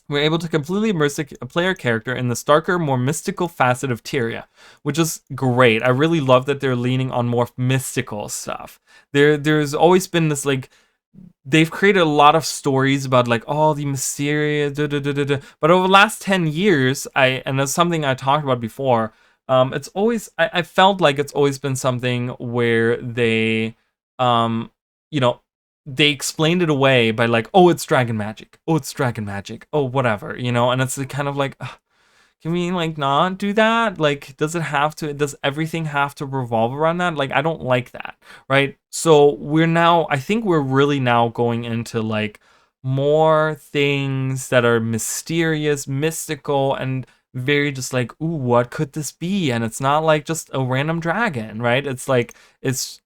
We're able to completely immerse a player character in the starker, more mystical facet of Tyria, which is great. I really love that they're leaning on more mystical stuff. There's always been this, like, they've created a lot of stories about, like, all the mysterious, but over the last 10 years, and that's something I talked about before, it's always, I felt like it's always been something where they, you know, they explained it away by, like, oh, it's dragon magic, oh, it's dragon magic, oh, whatever, you know, and it's kind of like, can we, like, not do that? Like, does everything have to revolve around that? Like, I don't like that, right? So I think we're really now going into, like, more things that are mysterious, mystical, and very just like, ooh, what could this be? And it's not like just a random dragon, right? It's like, it's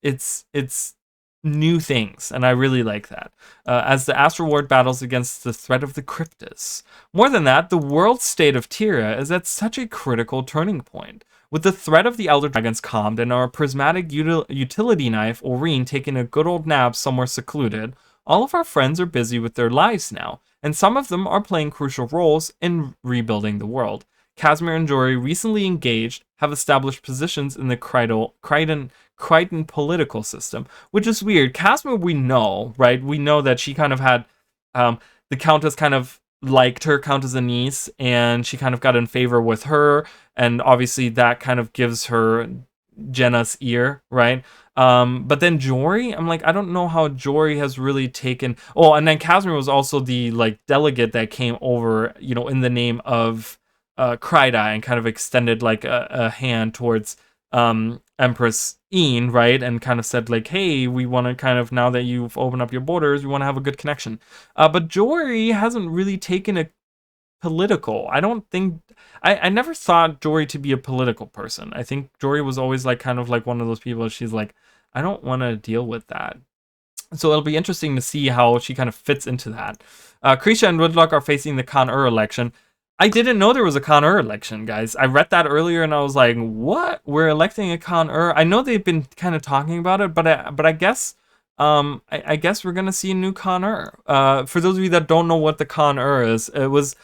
new things, and I really like that. As the Astral Ward battles against the threat of the Cryptus. More than that, the world state of Tyria is at such a critical turning point. With the threat of the Elder Dragons calmed and our prismatic utility knife, Oreen, taking a good old nap somewhere secluded, all of our friends are busy with their lives now, and some of them are playing crucial roles in rebuilding the world. Casimir and Jory, recently engaged, have established positions in the Crichton political system, which is weird. Casimir, we know, right? We know that she kind of had, the Countess kind of liked her, Countess Anise, and she kind of got in favor with her, and obviously that kind of gives her Jenna's ear, right? But then Jory, I'm like, I don't know how Jory has really taken, oh, and then Casimir was also the, like, delegate that came over, you know, in the name of Kryda, and kind of extended, like, a hand towards Empress Ian, right? And kind of said, like, hey, we want to kind of, now that you've opened up your borders, we want to have a good connection. But Jory hasn't really taken a political. I don't think, I never thought Jory to be a political person. I think Jory was always, like, kind of like one of those people, she's like, I don't want to deal with that. So it'll be interesting to see how she kind of fits into that. Krisha and Woodlock are facing the Khan-Ur election. I didn't know there was a Khan-Ur election, guys. I read that earlier and I was like, what? We're electing a Khan-Ur? I know they've been kind of talking about it, but I guess I guess we're gonna see a new Khan-Ur. For those of you that don't know what the Khan-Ur is, it was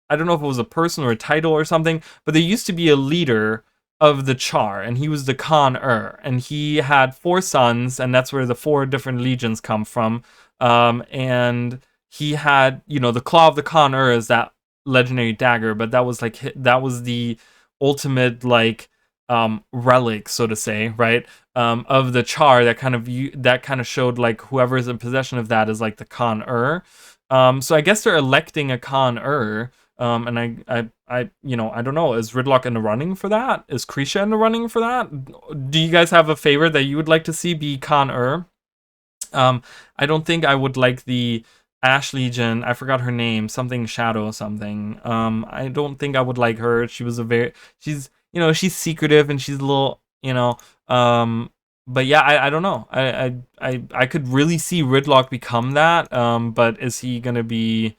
I don't know if it was a person or a title or something, but there used to be a leader of the Char, and he was the Khan-Ur, and he had 4 sons, and that's where the 4 different legions come from. And he had, you know, the Claw of the Khan-Ur is that legendary dagger, but that was like, that was the ultimate, like, relic, so to say, right, of the Char, that kind of showed, like, whoever is in possession of that is like the Khan-Ur. So I guess they're electing a Khan-Ur, and I you know, I don't know, is Ridlock in the running for that? Is Krisha in the running for that? Do you guys have a favorite that you would like to see be Khan-Ur? I don't think I would like the Ash Legion, I forgot her name, something Shadow something. I don't think I would like her. She's, you know, she's secretive and she's a little, you know, but yeah, I don't know. I could really see Ridlock become that, but is he gonna be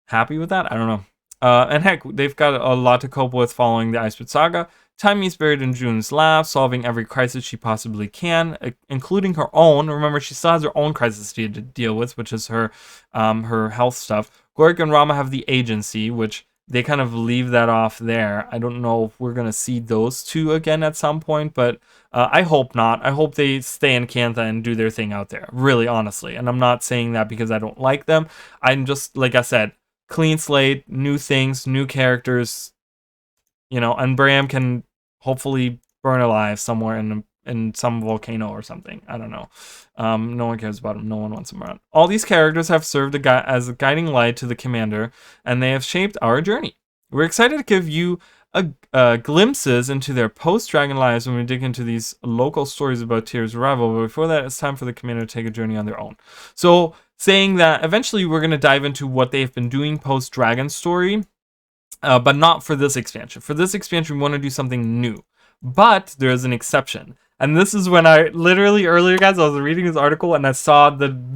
happy with that? I don't know. And heck, they've got a lot to cope with following the Icespit Saga. Taimi's buried in June's lab, solving every crisis she possibly can, including her own. Remember, she still has her own crisis to deal with, which is her health stuff. Goric and Rama have the agency, which they kind of leave that off there. I don't know if we're gonna see those two again at some point, but I hope not. I hope they stay in Cantha and do their thing out there, really, honestly. And I'm not saying that because I don't like them. I'm just, like I said, clean slate, new things, new characters, and Bram can hopefully burn alive somewhere in some volcano or something. I don't know. No one cares about him. No one wants him around. All these characters have served as a guiding light to the commander, and they have shaped our journey. We're excited to give you glimpses into their post-Dragon lives when we dig into these local stories about Tyr's arrival. But before that, it's time for the commander to take a journey on their own. So, saying that eventually we're going to dive into what they've been doing post-Dragon story, but not for this expansion. For this expansion, we want to do something new. But there is an exception. And this is when I literally earlier, guys, I was reading this article and I saw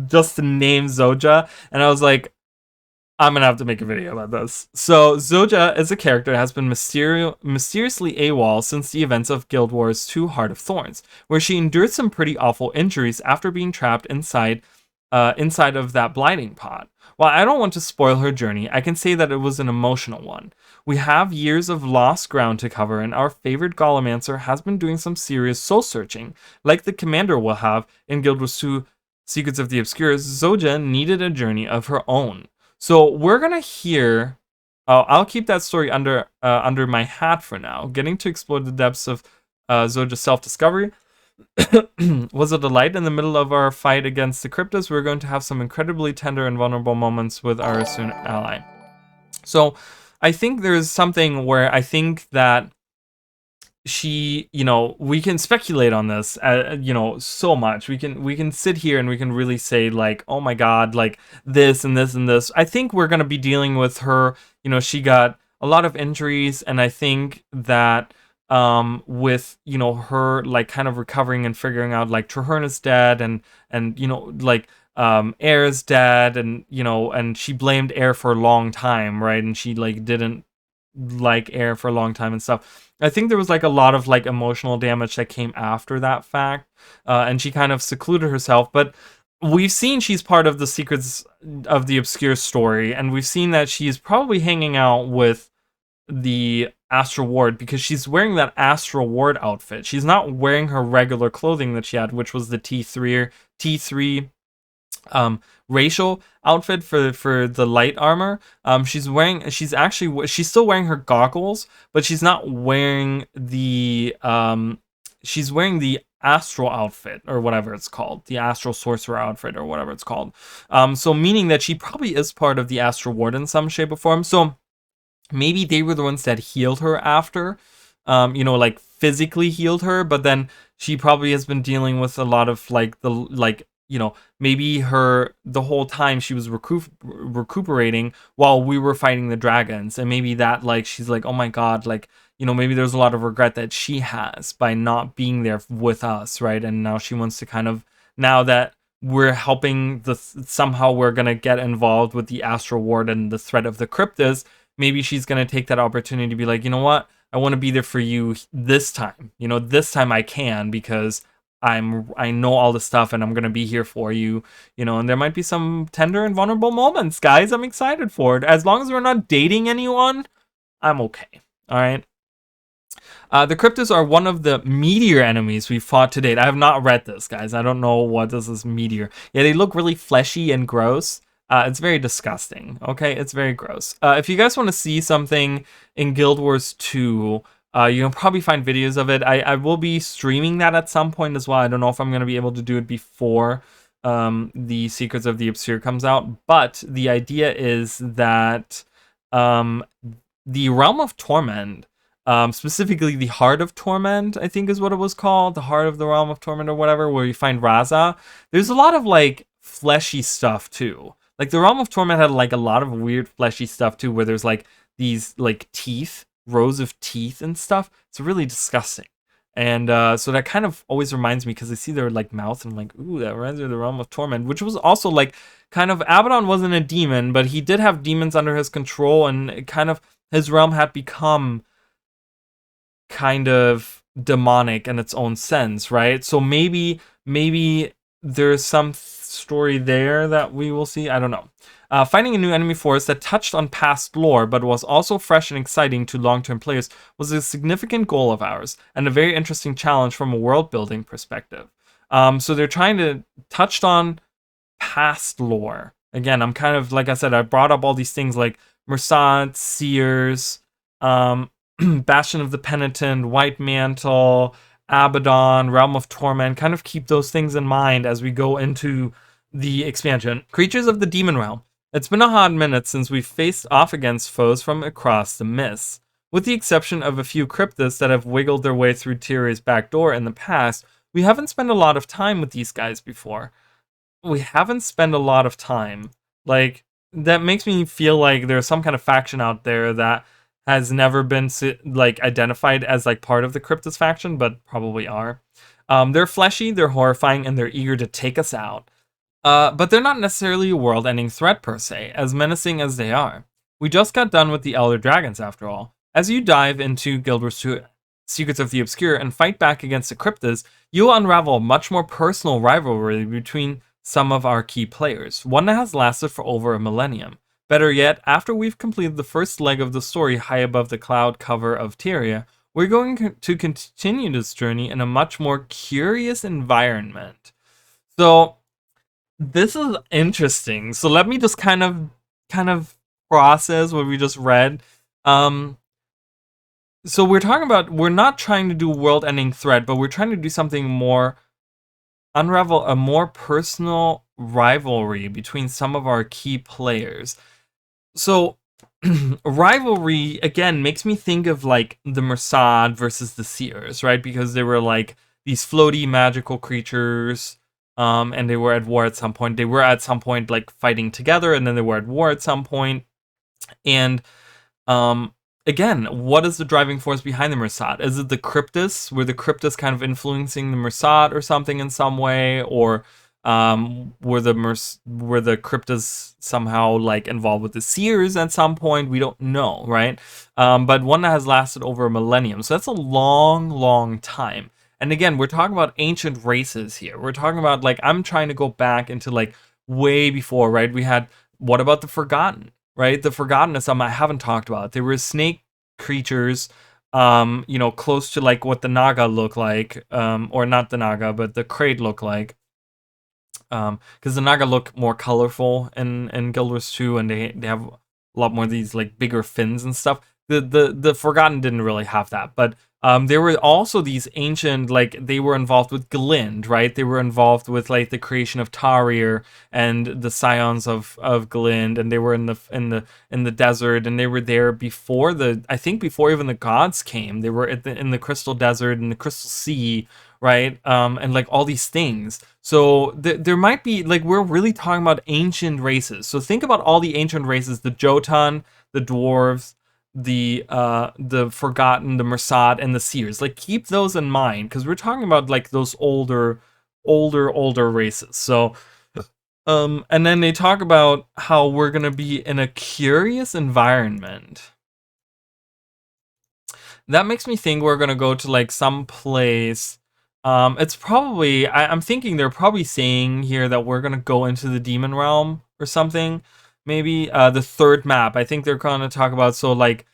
just the name Zoja, and I was like, I'm gonna have to make a video about this. So Zoja is a character that has been mysteriously AWOL since the events of Guild Wars 2 Heart of Thorns, where she endured some pretty awful injuries after being trapped inside of that blighting pod. While I don't want to spoil her journey, I can say that it was an emotional one. We have years of lost ground to cover, and our favorite Golemancer has been doing some serious soul-searching, like the commander will have in Guild Wars 2 Secrets of the Obscures. Zoja needed a journey of her own. So we're gonna hear. I'll keep that story under my hat for now. Getting to explore the depths of Zoja's self-discovery was a delight. In the middle of our fight against the Cryptas, we're going to have some incredibly tender and vulnerable moments with our Asuryan ally. So I think there's something where I think that she, we can speculate on this, so much. We can sit here and we can really say like, oh my God, like this and this and this. I think we're going to be dealing with her. She got a lot of injuries, and I think that with her like kind of recovering and figuring out like Traherna's dead, and like Air's dead, and she blamed Air for a long time, right? And she like didn't like Air for a long time and stuff. I think there was like a lot of like emotional damage that came after that fact, and she kind of secluded herself. But we've seen she's part of the Secrets of the Obscure story, and we've seen that she's probably hanging out with the Astral Ward because she's wearing that Astral Ward outfit. She's not wearing her regular clothing that she had, which was the T3 racial outfit for the light armor. She's still wearing her goggles, but she's not wearing the she's wearing the astral outfit, or whatever it's called, the astral sorcerer outfit, or whatever it's called. So meaning that she probably is part of the Astral Ward in some shape or form. So maybe they were the ones that healed her after, like physically healed her, but then she probably has been dealing with a lot of like maybe the whole time she was recuperating while we were fighting the dragons, and maybe that like she's like, oh my God, like maybe there's a lot of regret that she has by not being there with us, right? And now she wants to kind of, now that we're helping somehow we're gonna get involved with the Astral Ward and the threat of the Cryptas, maybe she's gonna take that opportunity to be like, you know what, I want to be there for you this time. This time I can, because I know all the stuff and I'm gonna be here for you, and there might be some tender and vulnerable moments, guys. I'm excited for it. As long as we're not dating anyone, I'm okay. All right. The Cryptas are one of the meteor enemies we fought to date. I have not read this, guys. I don't know what this is, meteor. Yeah, they look really fleshy and gross. It's very disgusting. Okay, it's very gross. If you guys want to see something in Guild Wars 2, you can probably find videos of it. I will be streaming that at some point as well. I don't know if I'm going to be able to do it before the Secrets of the Obscure comes out. But the idea is that the Realm of Torment, specifically the Heart of Torment, I think is what it was called. The Heart of the Realm of Torment or whatever, where you find Raza. There's a lot of like fleshy stuff too. Like the Realm of Torment had like a lot of weird fleshy stuff too, where there's like these like teeth, rows of teeth and stuff. It's really disgusting. And so that kind of always reminds me, because I see their like mouth and I'm like, ooh, that reminds me of the Realm of Torment, which was also like kind of, Abaddon wasn't a demon, but he did have demons under his control, and it kind of his realm had become kind of demonic in its own sense, right? So maybe there's some story there that we will see. I don't know. Finding a new enemy force that touched on past lore but was also fresh and exciting to long-term players was a significant goal of ours, and a very interesting challenge from a world-building perspective. So they're trying to touch on past lore. Again, I'm kind of, like I said, I brought up all these things like Mersad, Seers, Bastion of the Penitent, White Mantle, Abaddon, Realm of Torment. Kind of keep those things in mind as we go into the expansion. Creatures of the Demon Realm. It's been a hot minute since we've faced off against foes from across the mists. With the exception of a few cryptids that have wiggled their way through Tyrion's back door in the past, we haven't spent a lot of time with these guys before. We haven't spent a lot of time. Like, that makes me feel like there's some kind of faction out there that has never been like identified as like part of the Cryptis faction, but probably are. They're fleshy, they're horrifying, and they're eager to take us out. But they're not necessarily a world-ending threat per se, as menacing as they are. We just got done with the Elder Dragons after all. As you dive into Guild Wars 2 Secrets of the Obscure and fight back against the Cryptids, you'll unravel a much more personal rivalry between some of our key players, one that has lasted for over a millennium. Better yet, after we've completed the first leg of the story high above the cloud cover of Tyria, we're going to continue this journey in a much more curious environment. So, this is interesting. So let me just kind of process what we just read. So we're talking about, we're not trying to do world-ending threat, but we're trying to do something more, unravel a more personal rivalry between some of our key players. So rivalry again makes me think of like the Mersad versus the Seers, right? Because they were like these floaty magical creatures. And they were at war at some point. They were at some point like fighting together, and then they were at war at some point. And again, what is the driving force behind the Mersad? Is it the Cryptis? Were the Cryptis kind of influencing the Mersad or something in some way, or were the Cryptis somehow like involved with the Seers at some point? We don't know, right? But one that has lasted over a millennium, so that's a long, long time. And again, we're talking about ancient races here. We're talking about, like, I'm trying to go back into, like, way before, right? We had, what about the Forgotten, right? The Forgotten is something I haven't talked about. They were snake creatures, close to, like, what the Naga look like. Or not the Naga, but the Kraid look like. Because the Naga look more colorful in Guild Wars 2, and they have a lot more of these, like, bigger fins and stuff. The Forgotten didn't really have that, but there were also these ancient, like, they were involved with Galind, right? They were involved with, like, the creation of Tarir and the scions of Galind, and they were in the desert, and they were there before before even the gods came. They were in the Crystal Desert and the Crystal Sea, right? And like all these things. So there might be, like, we're really talking about ancient races. So think about all the ancient races: the Jotun, the dwarves, the Forgotten, the Mersad, and the Seers. Like, keep those in mind, because we're talking about like those older races. So and then they talk about how we're gonna be in a curious environment. That makes me think we're gonna go to like some place. It's probably, I'm thinking they're probably saying here that we're gonna go into the Demon Realm or something. Maybe the third map. I think they're going to talk about, so like,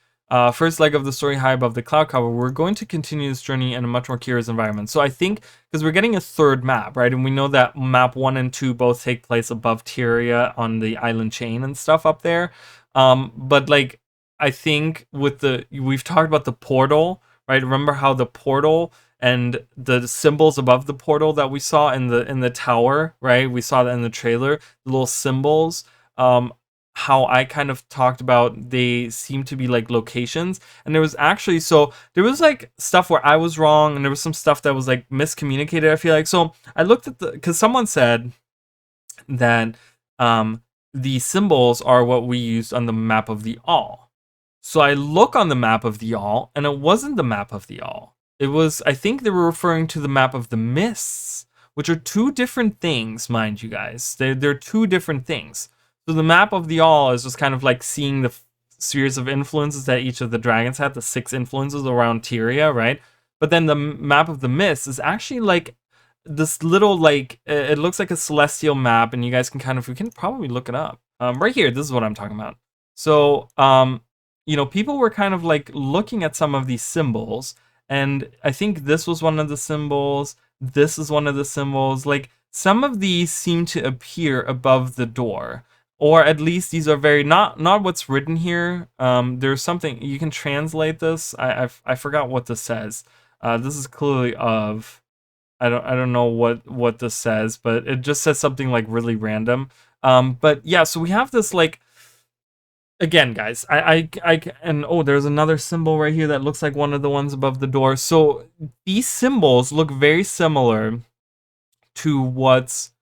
first leg of the story high above the cloud cover, we're going to continue this journey in a much more curious environment. So I think, because we're getting a third map, right? And we know that map 1 and 2 both take place above Tyria on the island chain and stuff up there. But like, I think we've talked about the portal, right? Remember how the portal and the symbols above the portal that we saw in the tower, right? We saw that in the trailer, the little symbols. How I kind of talked about, they seem to be like locations, and there was actually, so there was like stuff where I was wrong, and there was some stuff that was like miscommunicated, I feel like. So I looked at because someone said that the symbols are what we used on the map of the All. So I look on the map of the All, and it wasn't the map of the All. It was, I think they were referring to the map of the Mists, which are two different things, mind you guys. They're two different things. So the map of the All is just kind of like seeing the spheres of influences that each of the dragons had, the 6 influences around Tyria, right? But then the map of the Mist is actually like this little, like, it looks like a celestial map, and you guys can we can probably look it up. Right here, this is what I'm talking about. So, people were kind of like looking at some of these symbols, and I think this was one of the symbols. This is one of the symbols. Like, some of these seem to appear above the door, or at least these are very not what's written here. There's something you can translate this. I forgot what this says. This is clearly of. I don't know what this says, but it just says something like really random. But yeah, so we have this like again, guys. And oh, there's another symbol right here that looks like one of the ones above the door. So these symbols look very similar to what's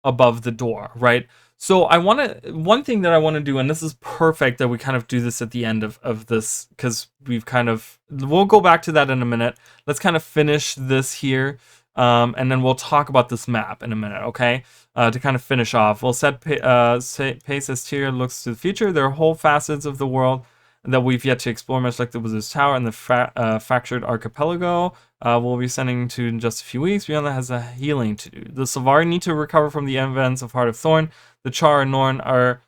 above the door, right? So one thing that I want to do, and this is perfect that we kind of do this at the end of this, because we'll go back to that in a minute. Let's kind of finish this here, and then we'll talk about this map in a minute, okay? To kind of finish off, we'll set pace as Tyria looks to the future. There are whole facets of the world that we've yet to explore, much like the Wizard's Tower and the fractured archipelago. We'll be sending to in just a few weeks. Beyond that has a healing to do. The Sylvari need to recover from the events of Heart of Thorn. The Char and Norn are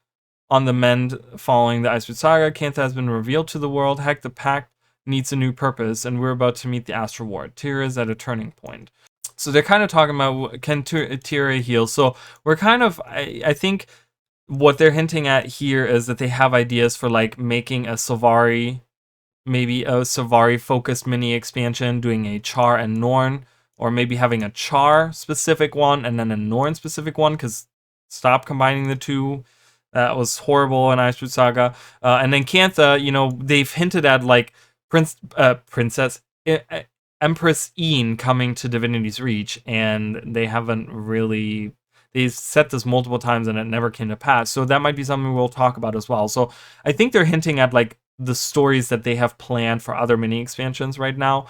on the mend following the Iceward Saga. Cantha has been revealed to the world. Heck, the Pact needs a new purpose, and we're about to meet the Astral Ward. Tyria is at a turning point. So they're kind of talking about, can Tyria heal? So we're kind of, I think what they're hinting at here is that they have ideas for like making a Sylvari, maybe a Sylvari focused mini expansion, doing a Char and Norn, or maybe having a Char specific one and then a Norn specific one, because stop combining the two. That was horrible in Iceward Saga. And then Cantha, they've hinted at like Princess Empress Ian coming to Divinity's Reach, and they haven't really. They've said this multiple times and it never came to pass. So that might be something we'll talk about as well. So I think they're hinting at like the stories that they have planned for other mini expansions right now.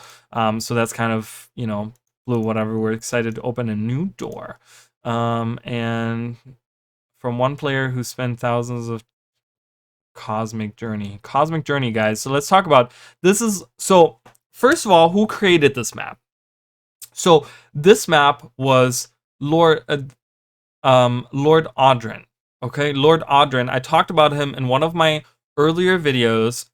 So that's kind of, blue, whatever. We're excited to open a new door. And from one player who spent thousands of Cosmic Journey, guys. So let's talk about this. So first of all, who created this map? So this map was Lord Audren. Okay, Lord Audren. I talked about him in one of my earlier videos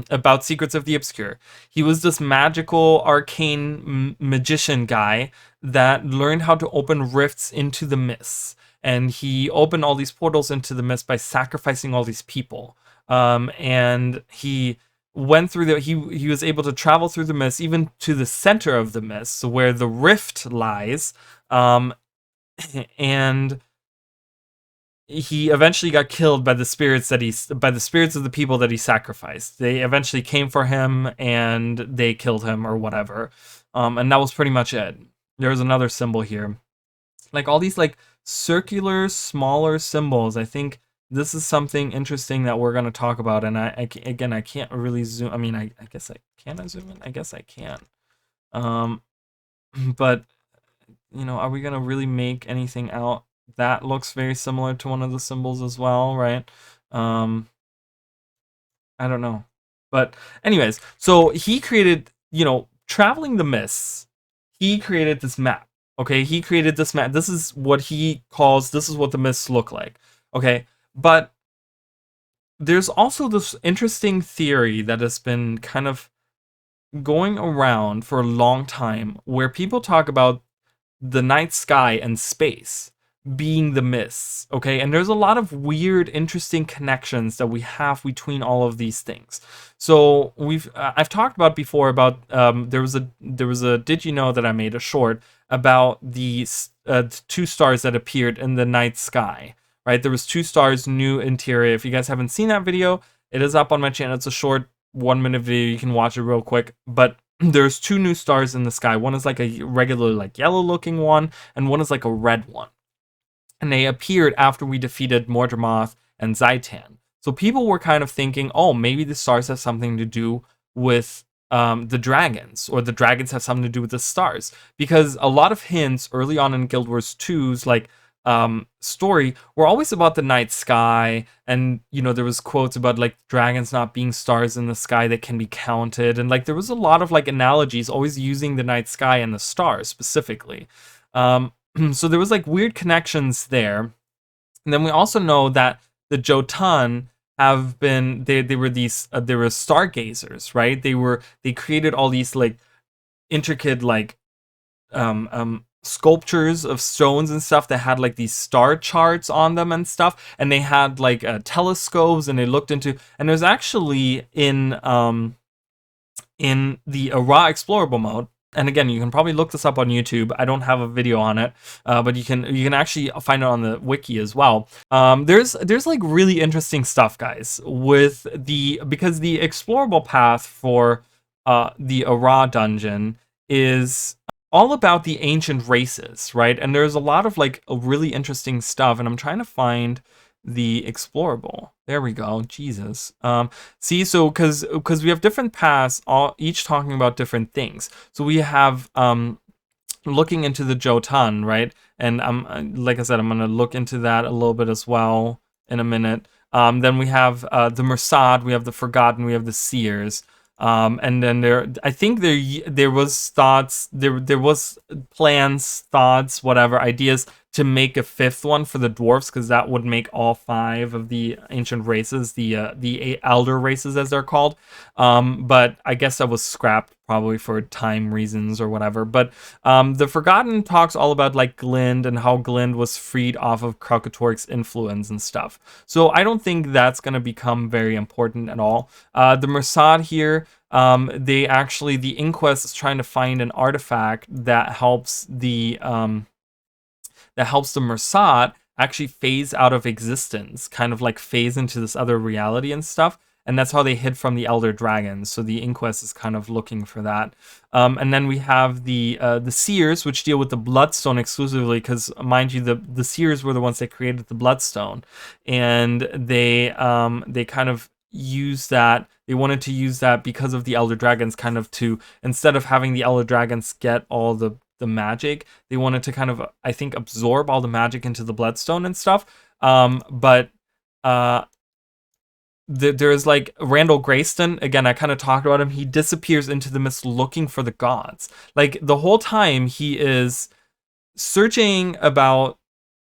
about Secrets of the Obscure. He was this magical, arcane magician guy that learned how to open rifts into the mists. And he opened all these portals into the mist by sacrificing all these people. And he went through he was able to travel through the mist, even to the center of the mist, so where the rift lies. And he eventually got killed by the spirits of the people that he sacrificed. They eventually came for him and they killed him or whatever. And that was pretty much it. There's another symbol here. Like all these like circular, smaller symbols. I think this is something interesting that we're going to talk about. And I can't really zoom. I mean, I guess can I zoom in? I guess I can. But are we going to really make anything out? That looks very similar to one of the symbols as well, right? I don't know. But anyways, so he created, traveling the mists. He created this map. Okay, he created this map. This is what this is what the mists look like. Okay, but there's also this interesting theory that has been kind of going around for a long time where people talk about the night sky and space being the mists, okay? And there's a lot of weird, interesting connections that we have between all of these things. So I've talked about before about there was a did you know that I made a short about the 2 stars that appeared in the night sky, right? There was 2 stars new in Tyria. If you guys haven't seen that video, it is up on my channel. It's a short 1-minute video. You can watch it real quick, but there's 2 new stars in the sky. One is like a regular like yellow looking one, and one is like a red one. And they appeared after we defeated Mordramoth and Zaitan. So people were kind of thinking, oh, maybe the stars have something to do with the dragons, or the dragons have something to do with the stars. Because a lot of hints early on in Guild Wars 2's like story were always about the night sky, and there was quotes about like dragons not being stars in the sky that can be counted, and like there was a lot of like analogies always using the night sky and the stars specifically. So there was like weird connections there. And then we also know that the Jotun have been they were these they were stargazers, right? They created all these like intricate like sculptures of stones and stuff that had like these star charts on them and stuff, and they had like telescopes, and they looked into, and there's actually in the Ara explorable mode. And again, you can probably look this up on YouTube. I don't have a video on it, but you can actually find it on the wiki as well. There's like really interesting stuff, guys, with because the explorable path for the Ara dungeon is all about the ancient races, right? And there's a lot of like really interesting stuff, and I'm trying to find the explorable. There we go. Jesus. See, so because we have different paths, all each talking about different things. So we have looking into the Jotun, right? And I'm like I said, I'm gonna look into that a little bit as well in a minute. Then we have the Mersad, we have the Forgotten, we have the Seers. And then I think there was thoughts, there was plans, thoughts, whatever, ideas to make a fifth one for the dwarves, because that would make all 5 of the ancient races, the elder races as they're called. But I guess that was scrapped probably for time reasons or whatever. But the Forgotten talks all about like Glint and how Glint was freed off of Kralkatorrik's influence and stuff. So I don't think that's going to become very important at all. The Mersad here, the Inquest is trying to find an artifact that helps the Mersad actually phase out of existence, kind of like phase into this other reality and stuff. And that's how they hid from the Elder Dragons. So the Inquest is kind of looking for that. And then we have the Seers, which deal with the Bloodstone exclusively, because mind you, the Seers were the ones that created the Bloodstone, and they kind of use that. They wanted to use that because of the Elder Dragons, kind of to, instead of having the Elder Dragons get all the magic, they wanted to kind of, I think, absorb all the magic into the Bloodstone and stuff. But there's like Randall Grayston, again, I kind of talked about him. He disappears into the mist looking for the gods. Like the whole time he is searching about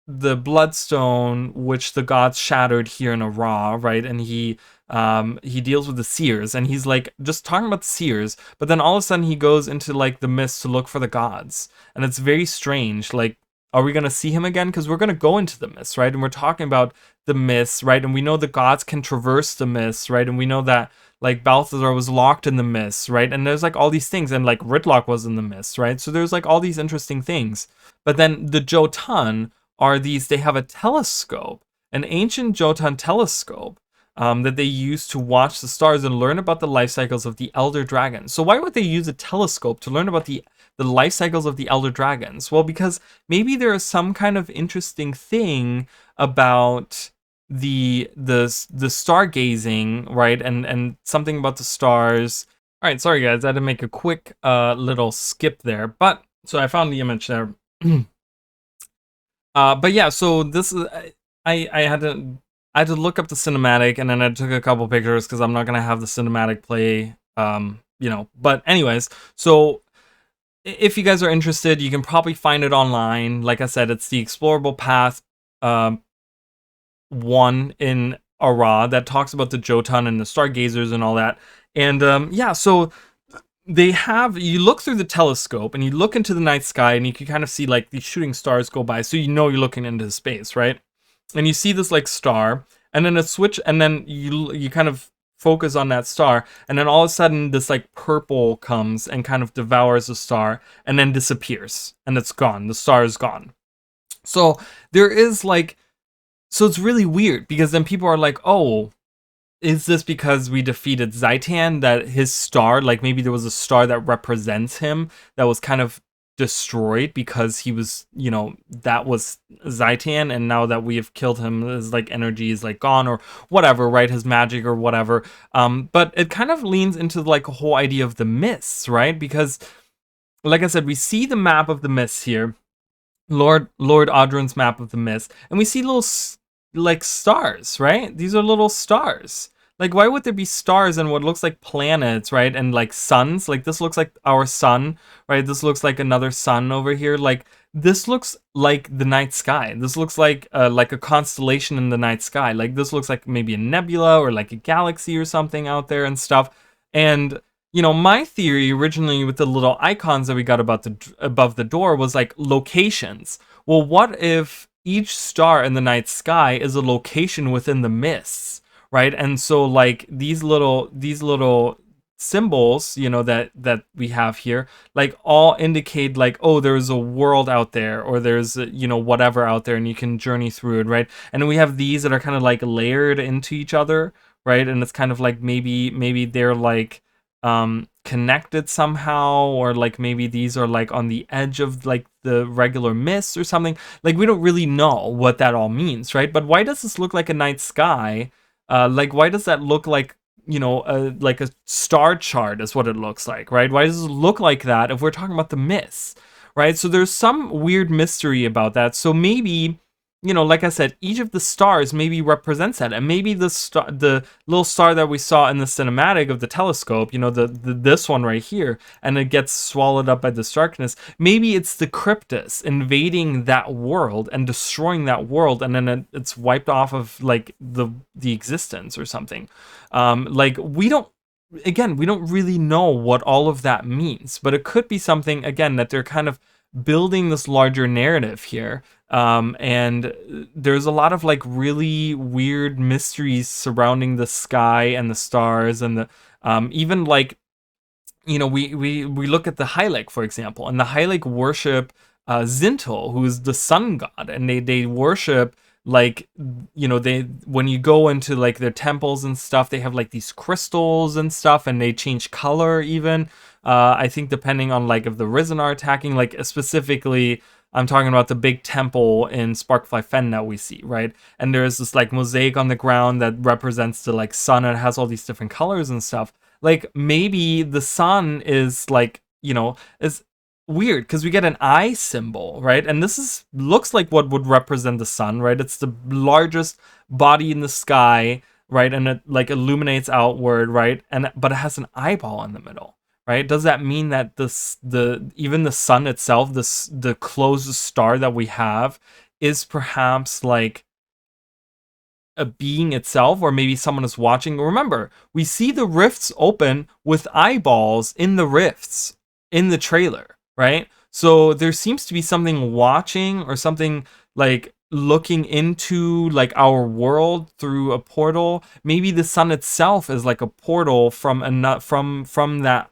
the Bloodstone, which the gods shattered here in Ara, right? And he deals with the Seers, and he's like just talking about the Seers, but then all of a sudden he goes into like the mist to look for the gods, and it's very strange. Like, are we gonna see him again? Because we're gonna go into the mist, right? And we're talking about the mist, right? And we know the gods can traverse the mist, right? And we know that like Balthazar was locked in the mist, right? And there's like all these things, and like Rytlock was in the mist, right? So there's like all these interesting things. But then the Jotun are they have a telescope, an ancient Jotun telescope, that they use to watch the stars and learn about the life cycles of the Elder Dragons. So why would they use a telescope to learn about the life cycles of the Elder Dragons? Well, because maybe there is some kind of interesting thing about the stargazing, right? And something about the stars. All right, sorry guys, I had to make a quick little skip there, but so I found the image there. But yeah, so this is I had to look up the cinematic, and then I took a couple pictures because I'm not gonna have the cinematic play, But anyways, so if you guys are interested, you can probably find it online. Like I said, it's the Explorable Path 1 in Ara that talks about the Jotun and the Stargazers and all that. And yeah, so you look through the telescope and you look into the night sky, and you can kind of see like these shooting stars go by, so you know you're looking into space, right? And you see this like star, and then and then you kind of focus on that star, and then all of a sudden this like purple comes and kind of devours the star and then disappears, and it's gone. The star is gone. So there is like, so it's really weird, because then people are like, oh, is this because we defeated Zhaitan, that his star, like maybe there was a star that represents him that was kind of destroyed because he was, that was Zhaitan, and now that we have killed him, his like energy is like gone or whatever, right? His magic or whatever. But it kind of leans into like a whole idea of the mists, right? Because like I said, we see the map of the mists here, Lord Audrin's map of the mist, and we see little like stars, right? These are little stars. Like, why would there be stars and what looks like planets, right? And like suns? Like, this looks like our sun, right? This looks like another sun over here. Like, this looks like the night sky. This looks like a constellation in the night sky. Like, this looks like maybe a nebula or like a galaxy or something out there and stuff. And my theory originally with the little icons that we got above the door was like locations. Well, what if each star in the night sky is a location within the mists, right? And so like these little symbols, that we have here, like all indicate like, oh, there's a world out there, or there's whatever out there, and you can journey through it, right? And we have these that are kind of like layered into each other, right? And it's kind of like maybe they're like connected somehow, or like maybe these are like on the edge of like the regular mist or something. Like, we don't really know what that all means, right? But why does this look like a night sky? Like, why does that look like like a star chart is what it looks like, right? Why does it look like that if we're talking about the mist, right? So there's some weird mystery about that. So maybe, like I said, each of the stars maybe represents that, and maybe the little star that we saw in the cinematic of the telescope, this one right here, and it gets swallowed up by the darkness. Maybe it's the Kryptos invading that world and destroying that world, and then it's wiped off of like the existence or something. Like, we don't really know what all of that means, but it could be something, again, that they're kind of building this larger narrative here. And there's a lot of like really weird mysteries surrounding the sky and the stars, and the even like, we look at the Hylek, for example, and the Hylek worship Zintel, who is the sun god, and they worship like, they, when you go into like their temples and stuff, they have like these crystals and stuff, and they change color even. I think depending on like if the Risen are attacking, like specifically, I'm talking about the big temple in Sparkfly Fen that we see, right? And there's this like mosaic on the ground that represents the like sun, and it has all these different colors and stuff. Like, maybe the sun is like, is weird because we get an eye symbol, right? And looks like what would represent the sun, right? It's the largest body in the sky, right? And it like illuminates outward, right? But it has an eyeball in the middle, right? Does that mean that even the sun itself, the closest star that we have, is perhaps like a being itself, or maybe someone is watching? Remember, we see the rifts open with eyeballs in the rifts in the trailer, right? So there seems to be something watching, or something like looking into like our world through a portal. Maybe the sun itself is like a portal from that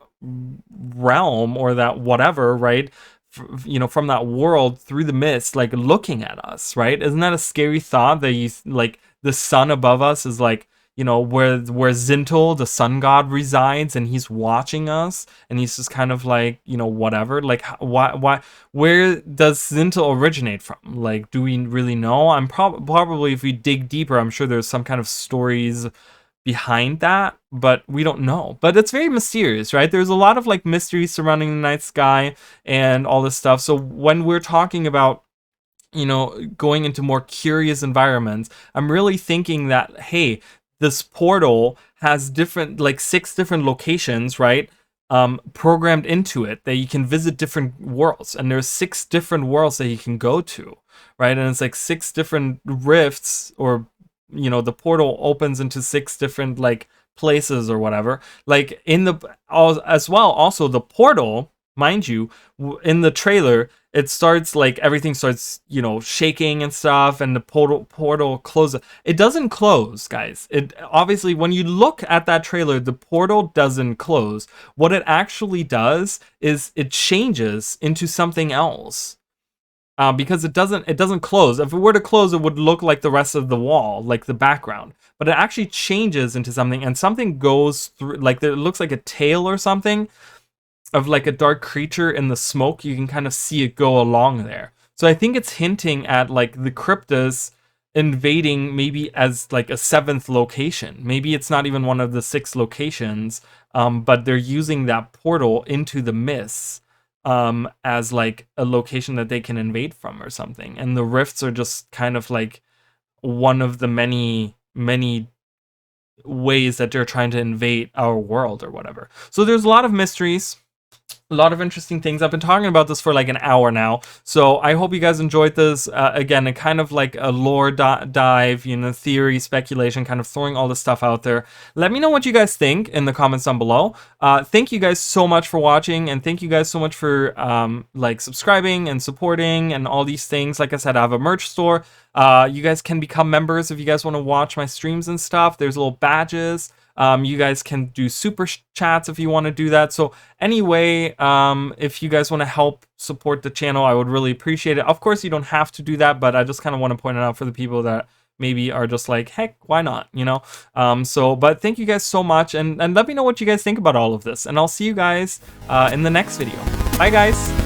realm, or that whatever, right? From that world through the mist, like looking at us, right? Isn't that a scary thought, that you like the sun above us is like, where Zintel, the sun god, resides, and he's watching us, and he's just kind of like, whatever. Like, why, where does Zintel originate from? Like, do we really know? I'm probably, if we dig deeper, I'm sure there's some kind of stories behind that, but we don't know. But it's very mysterious, right? There's a lot of like mysteries surrounding the night sky and all this stuff. So when we're talking about, going into more curious environments, I'm really thinking that, hey, this portal has different, like 6 different locations, right? Programmed into it, that you can visit different worlds, and there's 6 different worlds that you can go to, right? And it's like 6 different rifts, or the portal opens into 6 different like places or whatever. Like as well, also the portal, mind you, in the trailer, it starts like everything starts, shaking and stuff, and the portal closes. It doesn't close, guys. It obviously, when you look at that trailer, the portal doesn't close. What it actually does is it changes into something else. Because it doesn't close. If it were to close, it would look like the rest of the wall, like the background. But it actually changes into something, and something goes through, like it looks like a tail or something of like a dark creature in the smoke. You can kind of see it go along there. So I think it's hinting at like the Kryptos invading, maybe as like a 7th location. Maybe it's not even one of the 6 locations, but they're using that portal into the mists as like a location that they can invade from or something. And the rifts are just kind of like one of the many ways that they're trying to invade our world or whatever. So there's a lot of mysteries, a lot of interesting things. I've been talking about this for like an hour now, so I hope you guys enjoyed this. Again, a kind of like a lore dive, you know, theory, speculation, kind of throwing all this stuff out there. Let me know what you guys think in the comments down below. Thank you guys so much for watching, and thank you guys so much for like subscribing and supporting and all these things. Like I said, I have a merch store. You guys can become members if you guys want to watch my streams and stuff. There's little badges. You guys can do super chats if you want to do that. So anyway, if you guys want to help support the channel, I would really appreciate it. Of course, you don't have to do that, but I just kind of want to point it out for the people that maybe are just like, heck, why not, you know? But thank you guys so much, and let me know what you guys think about all of this, and I'll see you guys in the next video. Bye, guys.